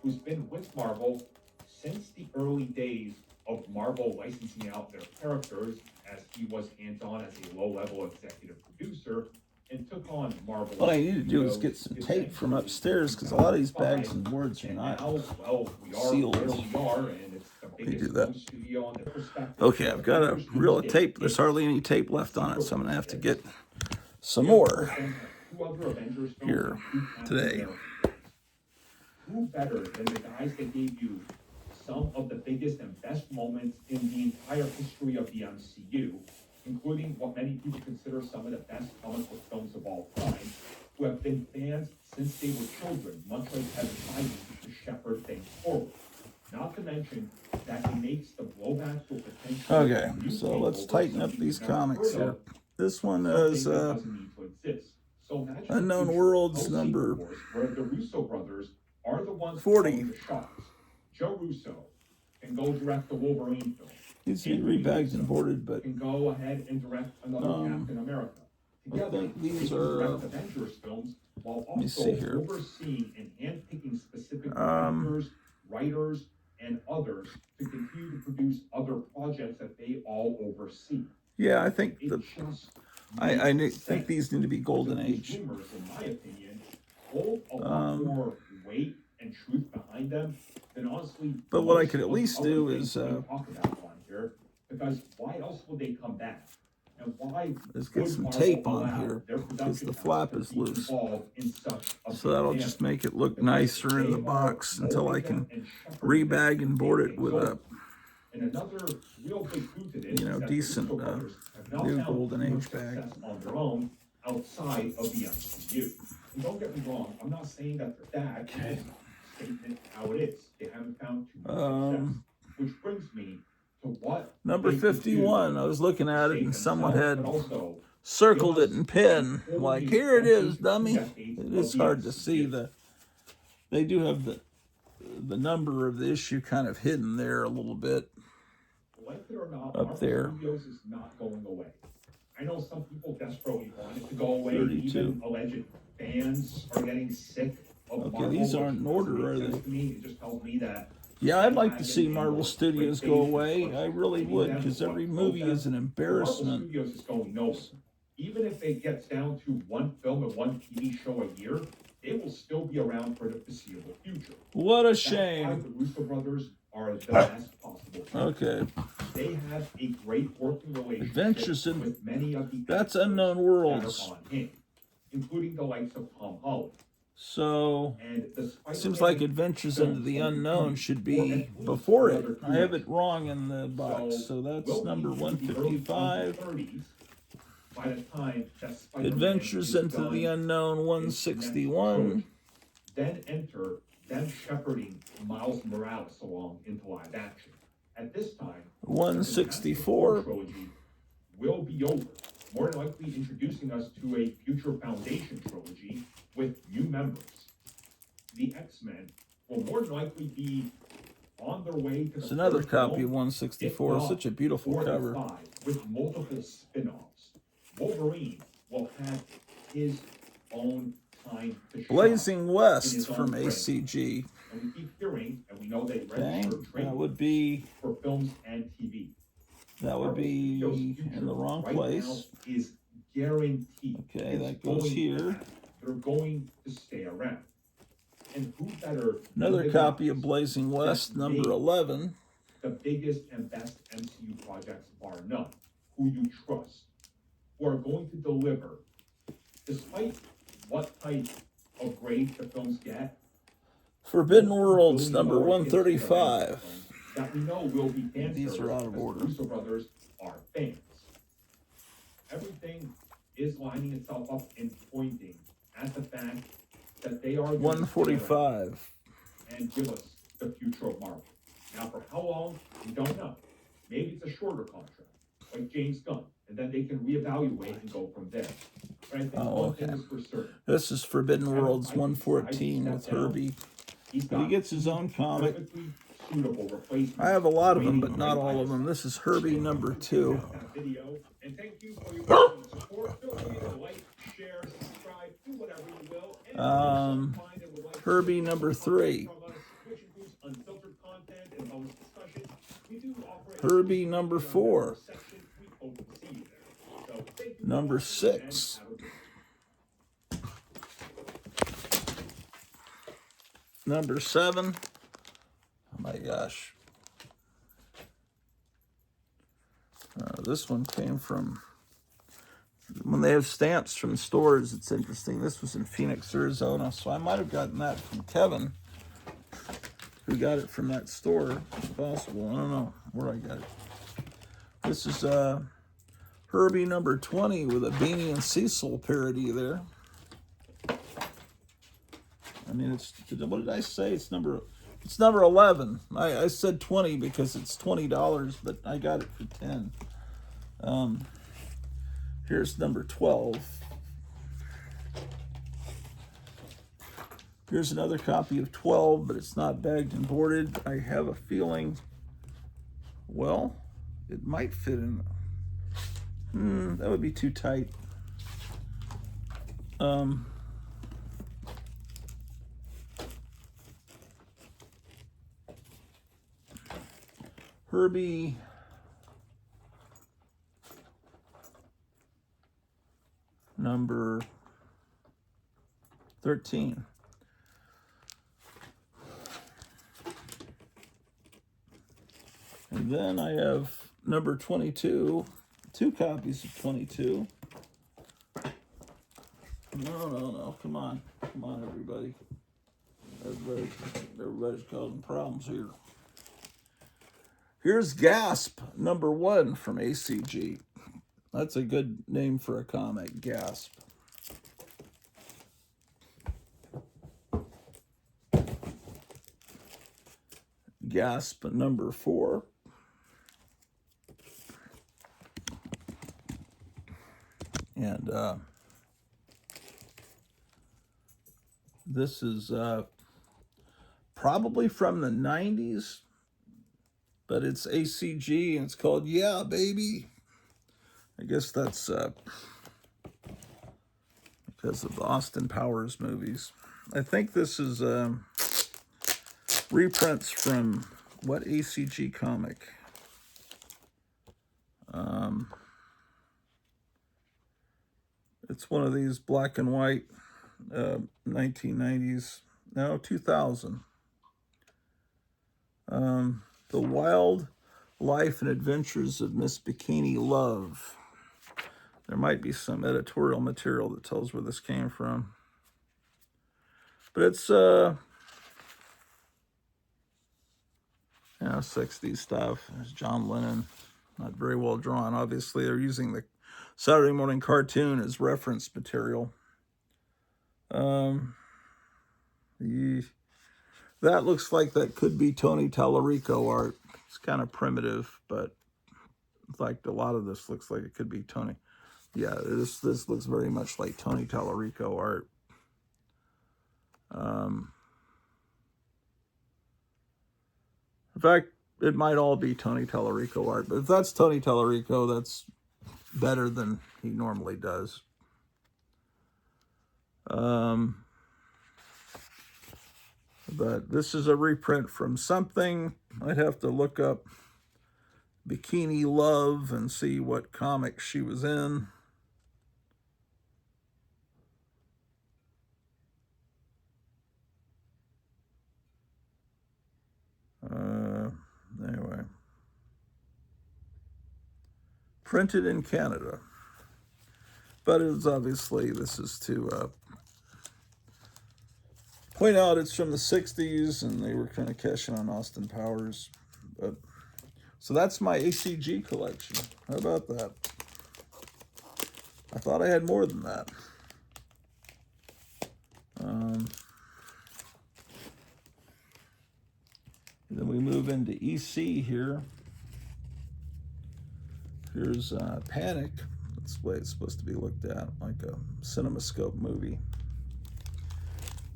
who's been with Marvel since the early days of Marvel licensing out their characters, as he was hands-on as a low-level executive producer, and took on Marvel. What I need to do is get some tape from upstairs, because a lot of these bags and boards are not sealed. Let me do that. Okay, I've got a reel of tape. There's hardly any tape left on it, so I'm going to have to get some more here today. Who better than the guys that gave you some of the biggest and best moments in the entire history of the MCU, including what many people consider some of the best comic book films of all time, who have been fans since they were children, much like Kevin Feige, to shepherd things forward. Not to mention that it makes the blowback to potential. Okay, so let's tighten up these comics here. This one is Unknown Worlds number where the Russo brothers are the ones 40. calling the shots. Joe Russo can go direct the Wolverine film. Needs to be rebagged and boarded, but can go ahead and direct another Captain America. Together, I think these they are direct Avengers films while let me also see here. overseeing and handpicking specific directors, writers, and others to continue to produce other projects that they all oversee. Yeah, I think I think sense. these need to be Golden These Age. rumors, in my opinion, hold a lot more weight and truth behind them than honestly. But what I most could at of least other do things is we talk about on here, because why else would they come back? And why let's get would some Marvel tape allow on here their because production the house flap to is be loose. involved in such a So big that'll manner? just make it look Because nicer in they the are box until I molding can them and shepherding them rebag and board to it with make a And another real big clue to this you know, is that decent the Russo brothers have now new found golden huge age bag. success on their own outside of the MCU. And don't get me wrong, I'm not saying that they're bad. Okay. Statement how it is. They haven't found too much success. Which brings me to what Number 51. I was looking at it and someone had circled it in pen. Like, here it is, dummy. It is hard to see they do have the number of the issue kind of hidden there a little bit. Like it or not, up there. Studios is not going away. I know some people desperately want it to go away. 32. Even alleged fans are getting sick of Okay, Marvel, these aren't in order, are they? To me, it just tells me that. Yeah, I'd like to see Marvel Studios go away. I really would, because every movie is an embarrassment. Marvel Studios is going nowhere. Even if it gets down to one film and one TV show a year, they will still be around for the foreseeable future. What a That's why shame. the Russo brothers are the best possible. Okay. They have a great working relationship Adventures in with many of the That's Unknown Worlds. that are on hand, including the likes of Tom Holland. So And the Spider-Man seems like Adventures into the Unknown should be before it. I have it wrong in the box, so that's number 155. By the time that Spider-Man Adventures is into done, the Unknown 161. then enter them shepherding Miles Morales along into live action. At this time, 164. the trilogy will be over, more than likely introducing us to a future Foundation trilogy with new members. The X-Men will more than likely be on their way to It's the another first copy film, of 164. if not Such a beautiful 4 to cover. 5, with multiple spin-offs. Wolverine will have his own time to shine. Blazing in West his own from frame. ACG. And we keep hearing, and we know they Okay, register that trademarks would be for films and TV. that would be in the wrong right place. now is guaranteed. Okay, It's that goes going to here. happen. They're going to stay around. And who better than Another the copy guys of Blazing West, that number made 11. the biggest and best MCU projects bar none, who you trust, who are going to deliver, despite what type of grade the films get. Forbidden Worlds, number 135. That we know will be fan These are out of service, as order. the Russo brothers are fans. Everything is lining itself up and pointing at the fact that they are going to 145. and give us the future of Marvel. Now, for how long, we don't know. Maybe it's a shorter contract, like James Gunn, and then they can reevaluate and go from there. But I think one thing is for certain. This is Forbidden Worlds 114 with Herbie. But he gets his own comic. I have a lot of them, but not all of them. This is Herbie number 2. And thank you for your support. Feel free to like, share, subscribe, do whatever you will. Herbie number 3. Herbie number 4. Number 6. Number 7. Oh my gosh. This one came from, when they have stamps from stores, it's interesting. This was in Phoenix, Arizona, so I might have gotten that from Kevin, who got it from that store. It's possible. I don't know where I got it. This is Herbie number 20 with a Beanie and Cecil parody there. I mean, it's, what did I say? It's number 11. I said 20 because it's $20, but I got it for 10. Here's number 12. Here's another copy of 12, but it's not bagged and boarded. I have a feeling, well, it might fit in. That would be too tight. Herbie number 13. And then I have number 22, 2 copies of 22. No, come on, everybody. Everybody's causing problems here. Here's Gasp #1 from ACG. That's a good name for a comic, Gasp. Gasp #4. And this is probably from the 90s, but it's ACG and it's called Yeah, Baby. I guess that's because of the Austin Powers movies. I think this is reprints from what ACG comic? It's one of these black and white 1990s, no, 2000. The Wild Life and Adventures of Miss Bikini Love. There might be some editorial material that tells where this came from. But it's, 60s stuff. There's John Lennon. Not very well drawn. Obviously, they're using the Saturday morning cartoon as reference material. That looks like that could be Tony Tallarico art. It's kind of primitive, but like a lot of this looks like it could be Tony. Yeah, this looks very much like Tony Tallarico art. In fact, it might all be Tony Tallarico art, but if that's Tony Tallarico, that's better than he normally does. But this is a reprint from something. I'd have to look up Bikini Love and see what comic she was in. Anyway. Printed in Canada. But it's obviously, this is to point out it's from the 60s and they were kind of cashing on Austin Powers. But so that's my ACG collection. How about that? I thought I had more than that. Then we move into EC here. Here's Panic. That's the way it's supposed to be looked at, like a CinemaScope movie.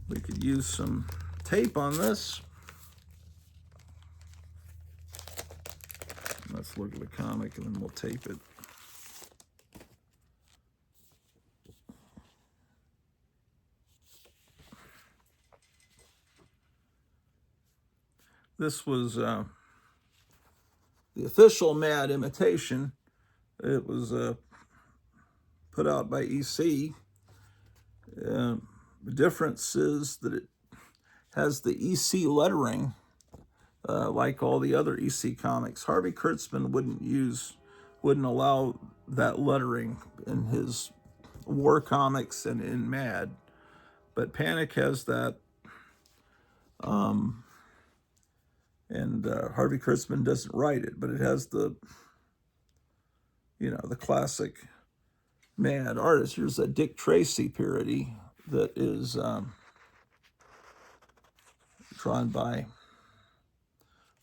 We could use some tape on this. Let's look at the comic and then we'll tape it. This was the official Mad imitation. It was put out by EC. The difference is that it has the EC lettering, like all the other EC comics. Harvey Kurtzman wouldn't allow that lettering in his war comics and in Mad, but Panic has that. And Harvey Kurtzman doesn't write it, but it has the, the classic Mad artist. Here's a Dick Tracy parody that is drawn by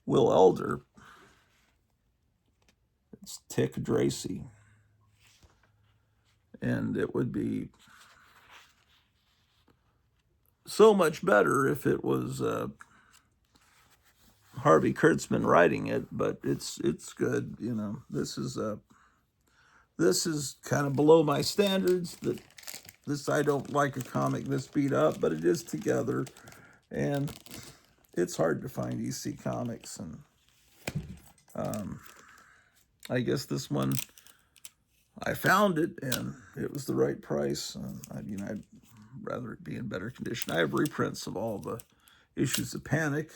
Will Elder. It's Tick Tracy. And it would be so much better if it was Harvey Kurtzman writing it, but it's good. This is kind of below my standards. I don't like a comic this beat up, but it is together, and it's hard to find EC comics, and I guess this one I found it, and it was the right price. I'd rather it be in better condition. I have reprints of all the issues of Panic.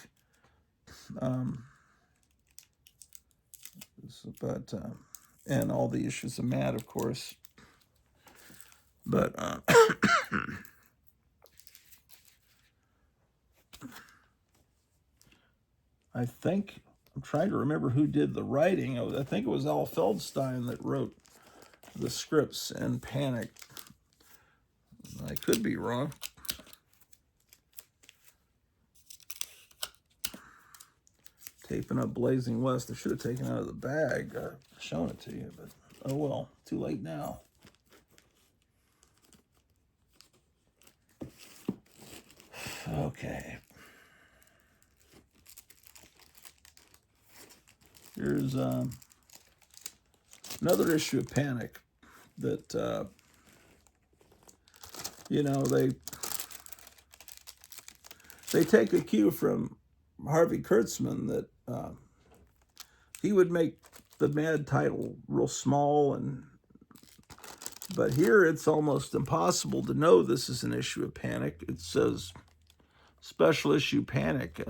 And all the issues of Mad, of course. But I think I'm trying to remember who did the writing. I think it was Al Feldstein that wrote the scripts in Panic. I could be wrong. Taping up Blazing West. I should have taken it out of the bag, shown it to you, but oh well, too late now. Okay. Here's another issue of Panic that, you know, they take a cue from Harvey Kurtzman that he would make the Mad title real small, but here it's almost impossible to know this is an issue of Panic. It says special issue Panic.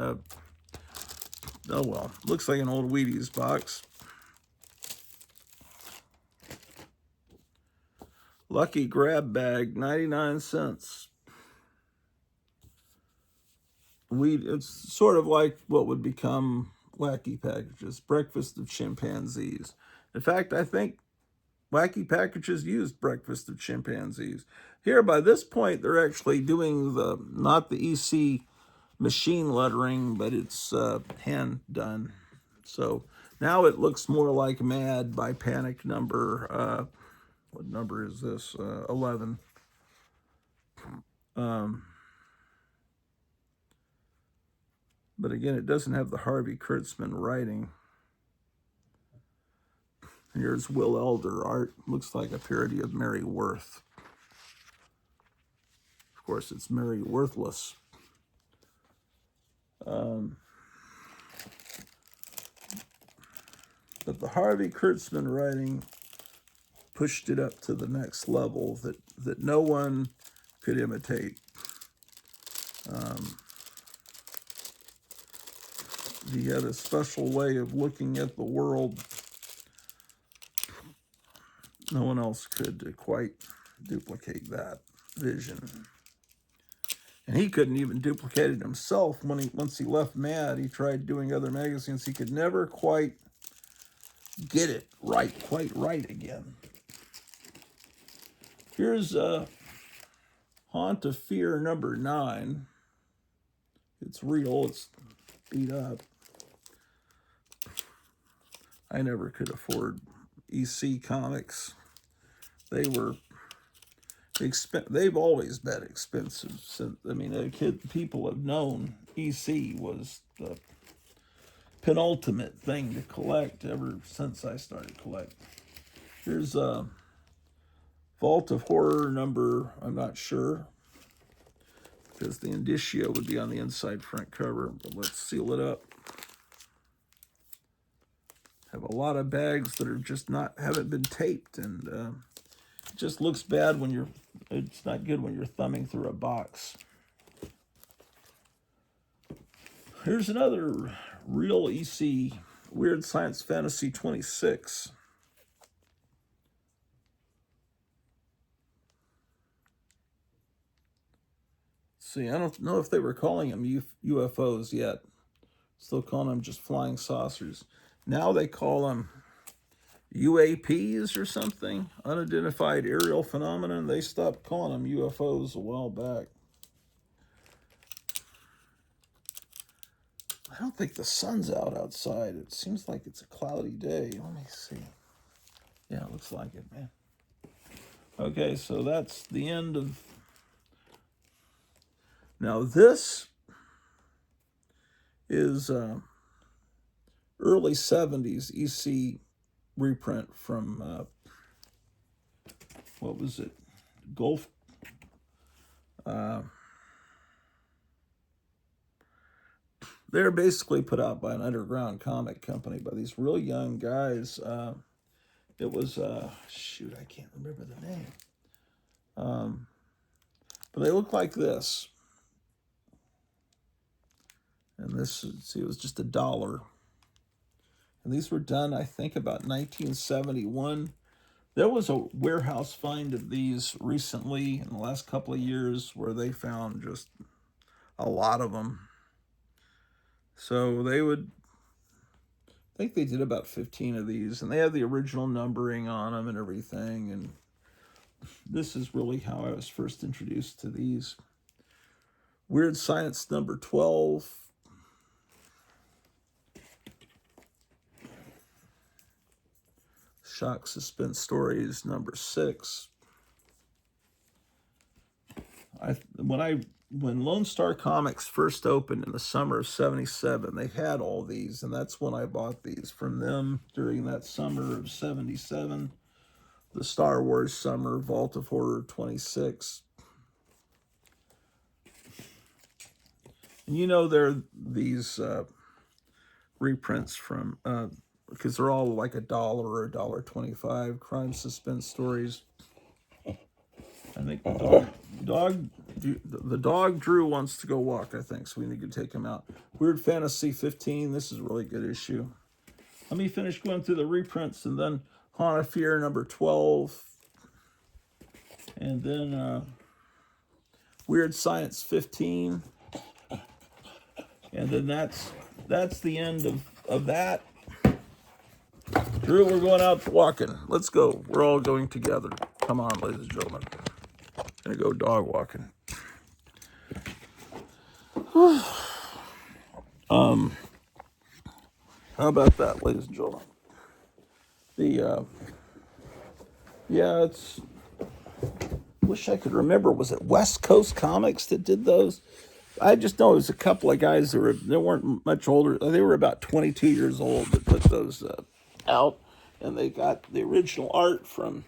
Oh well, looks like an old Wheaties box. Lucky grab bag, 99 cents. It's sort of like what would become Wacky Packages, Breakfast of Chimpanzees. In fact, I think Wacky Packages used Breakfast of Chimpanzees. Here, by this point, they're actually doing not the EC machine lettering, but it's hand done. So now it looks more like Mad by Panic number, what number is this? 11. But again, it doesn't have the Harvey Kurtzman writing. Here's Will Elder art. Looks like a parody of Mary Worth. Of course, it's Mary Worthless. But the Harvey Kurtzman writing pushed it up to the next level that no one could imitate. He had a special way of looking at the world. No one else could quite duplicate that vision. And he couldn't even duplicate it himself. Once he left Mad, he tried doing other magazines. He could never quite get it quite right again. Here's Haunt of Fear number 9. It's real. It's beat up. I never could afford EC comics. They've always been expensive. I mean, people have known EC was the penultimate thing to collect ever since I started collecting. Here's Vault of Horror number, I'm not sure, because the indicia would be on the inside front cover, but let's seal it up. Have a lot of bags that are just haven't been taped, and it just looks bad when it's not good when you're thumbing through a box. Here's another real EC, Weird Science Fantasy 26. See, I don't know if they were calling them UFOs yet. Still calling them just flying saucers. Now they call them UAPs or something, unidentified aerial phenomenon. They stopped calling them UFOs a while back. I don't think the sun's out outside. It seems like it's a cloudy day. Let me see. Yeah, it looks like it, man. Okay, so that's the end of... Now this is early 70s EC reprint from, what was it? Gulf. They're basically put out by an underground comic company by these real young guys. It was, shoot, I can't remember the name. But they look like this. And this, see, it was just $1. And these were done, I think, about 1971. There was a warehouse find of these recently in the last couple of years where they found just a lot of them. So they would think they did about 15 of these, and they have the original numbering on them and everything. And this is really how I was first introduced to these. Weird Science number 12. Shock Suspense Stories number 6. When Lone Star Comics first opened in the summer of '77, they had all these, and that's when I bought these from them during that summer of '77, the Star Wars summer, Vault of Horror 26. And you know, they're these reprints from, because they're all like $1 or $1.25, crime suspense stories. I think the dog Drew wants to go walk, I think, so we need to take him out. Weird Fantasy 15, this is a really good issue. Let me finish going through the reprints, and then Haunt of Fear number 12, and then Weird Science 15, and then that's the end of that. Drew, we're going out walking. Let's go. We're all going together. Come on, ladies and gentlemen. Gonna go dog walking. How about that, ladies and gentlemen? It's. Wish I could remember. Was it West Coast Comics that did those? I just know it was a couple of guys they weren't much older. They were about 22 years old that put those out, and they got the original art from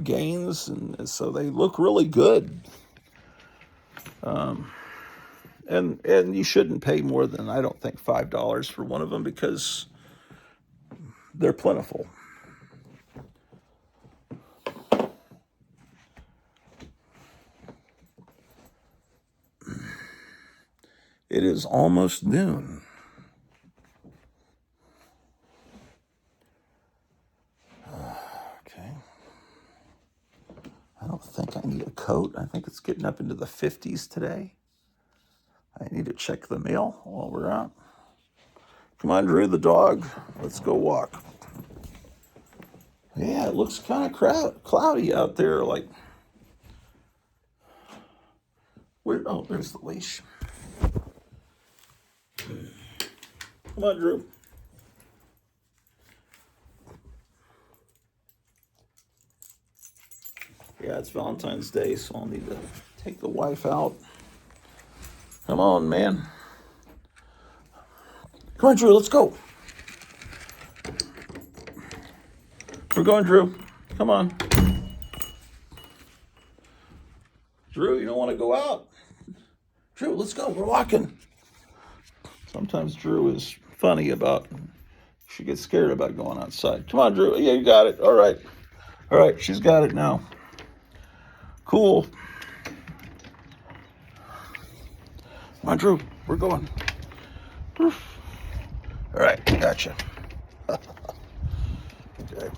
Gaines, and so they look really good. And you shouldn't pay more than, I don't think, $5 for one of them, because they're plentiful. It is almost noon. Okay. I don't think I need a coat. I think it's getting up into the 50s today. I need to check the mail while we're out. Come on, Drew the dog. Let's go walk. Yeah, it looks kind of cloudy out there. Like, oh, there's the leash. Come on, Drew. Yeah, it's Valentine's Day, so I'll need to take the wife out. Come on, man. Come on, Drew, let's go. We're going, Drew. Come on. Drew, you don't want to go out. Drew, let's go. We're walking. Sometimes Drew is funny about, she gets scared about going outside. Come on, Drew. Yeah, you got it. All right. All right, she's got it now. Cool. Come on, Drew. We're going. All right, gotcha. Okay.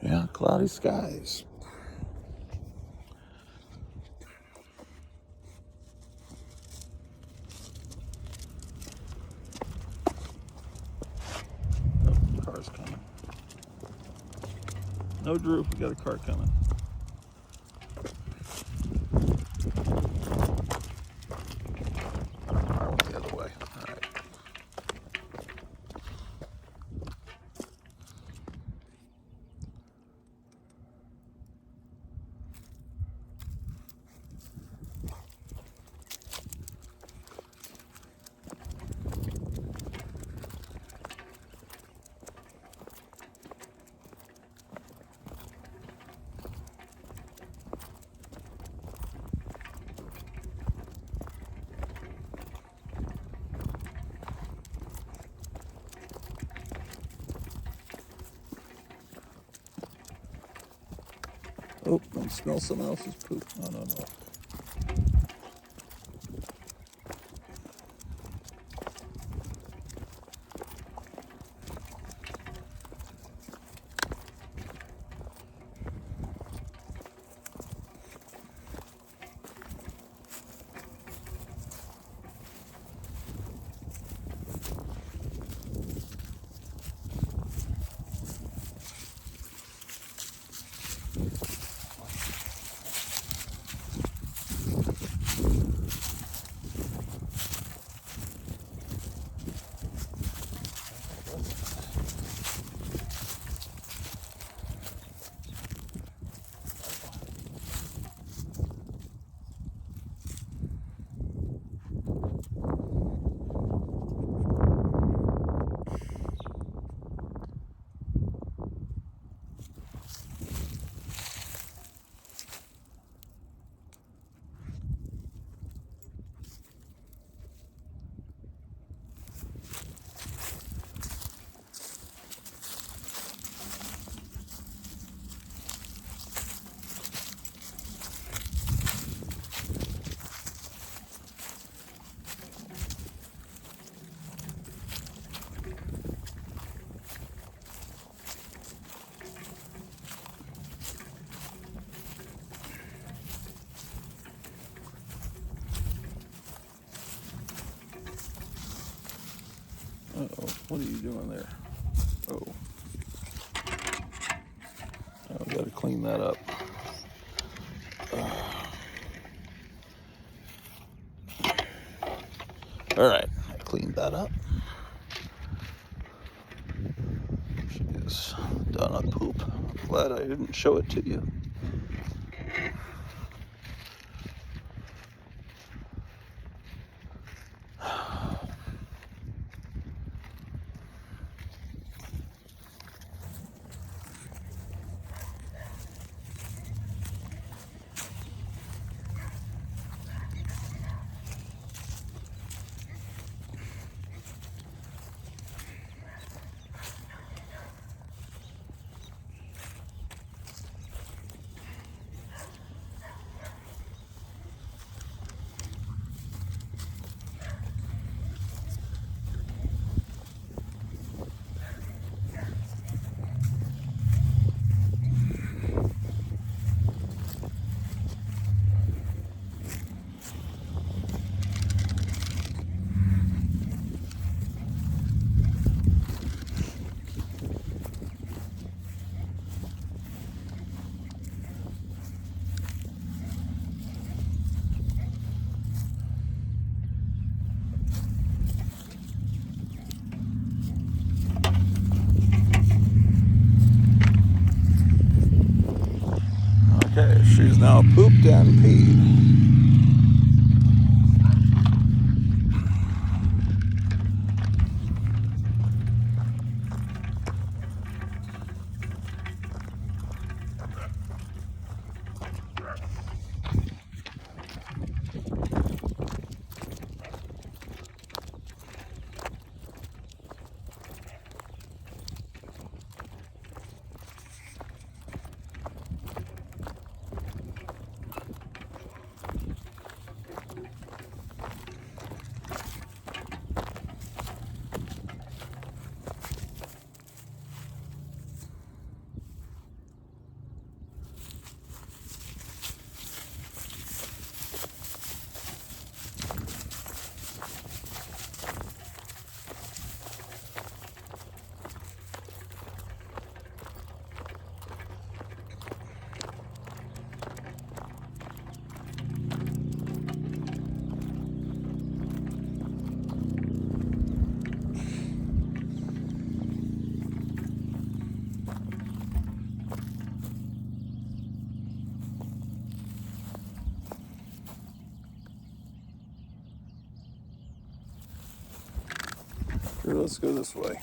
Yeah, cloudy skies. No, Drew, we got a car coming. I went the other way. All right. Oh, don't smell someone else's poop. No, no, no. Uh-oh, what are you doing there? Oh. I've got to clean that up. All right, I cleaned that up. She is done on poop. I'm glad I didn't show it to you. Okay, she's now pooped and peed. Here, let's go this way.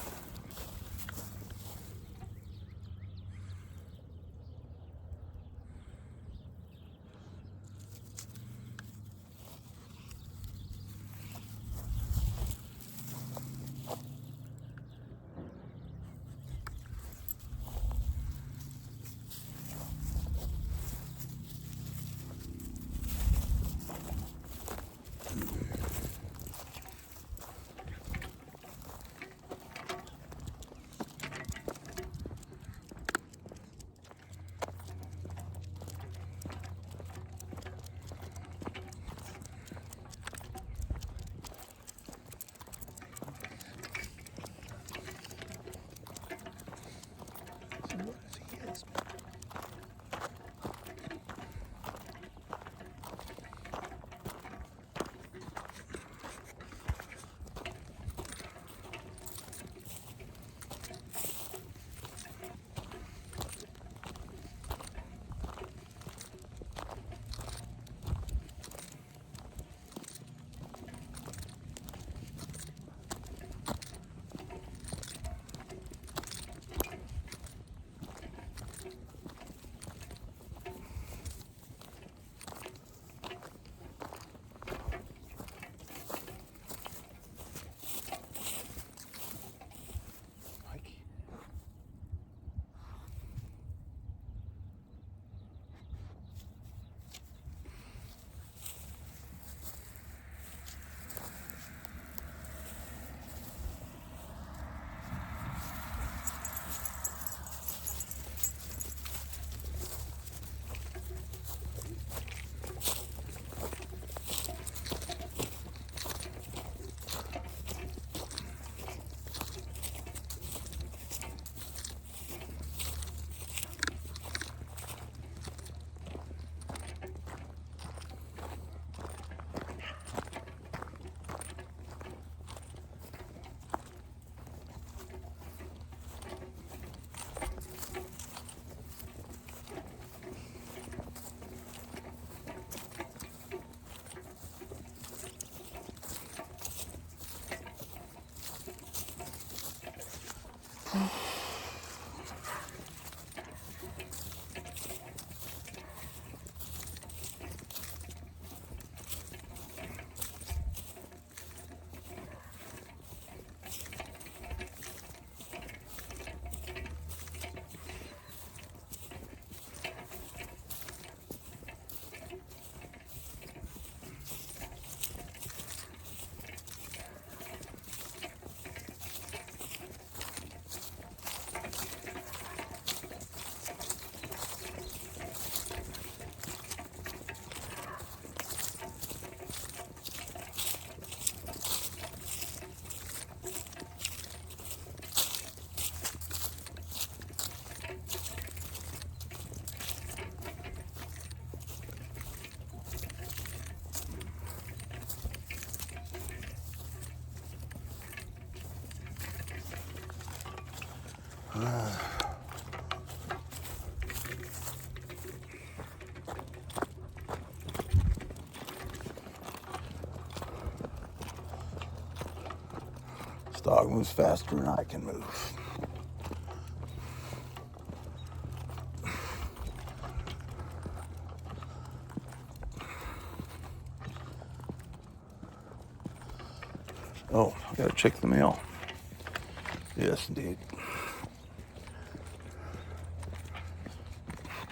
This dog moves faster than I can move. Oh, I gotta check the mail. Yes, indeed.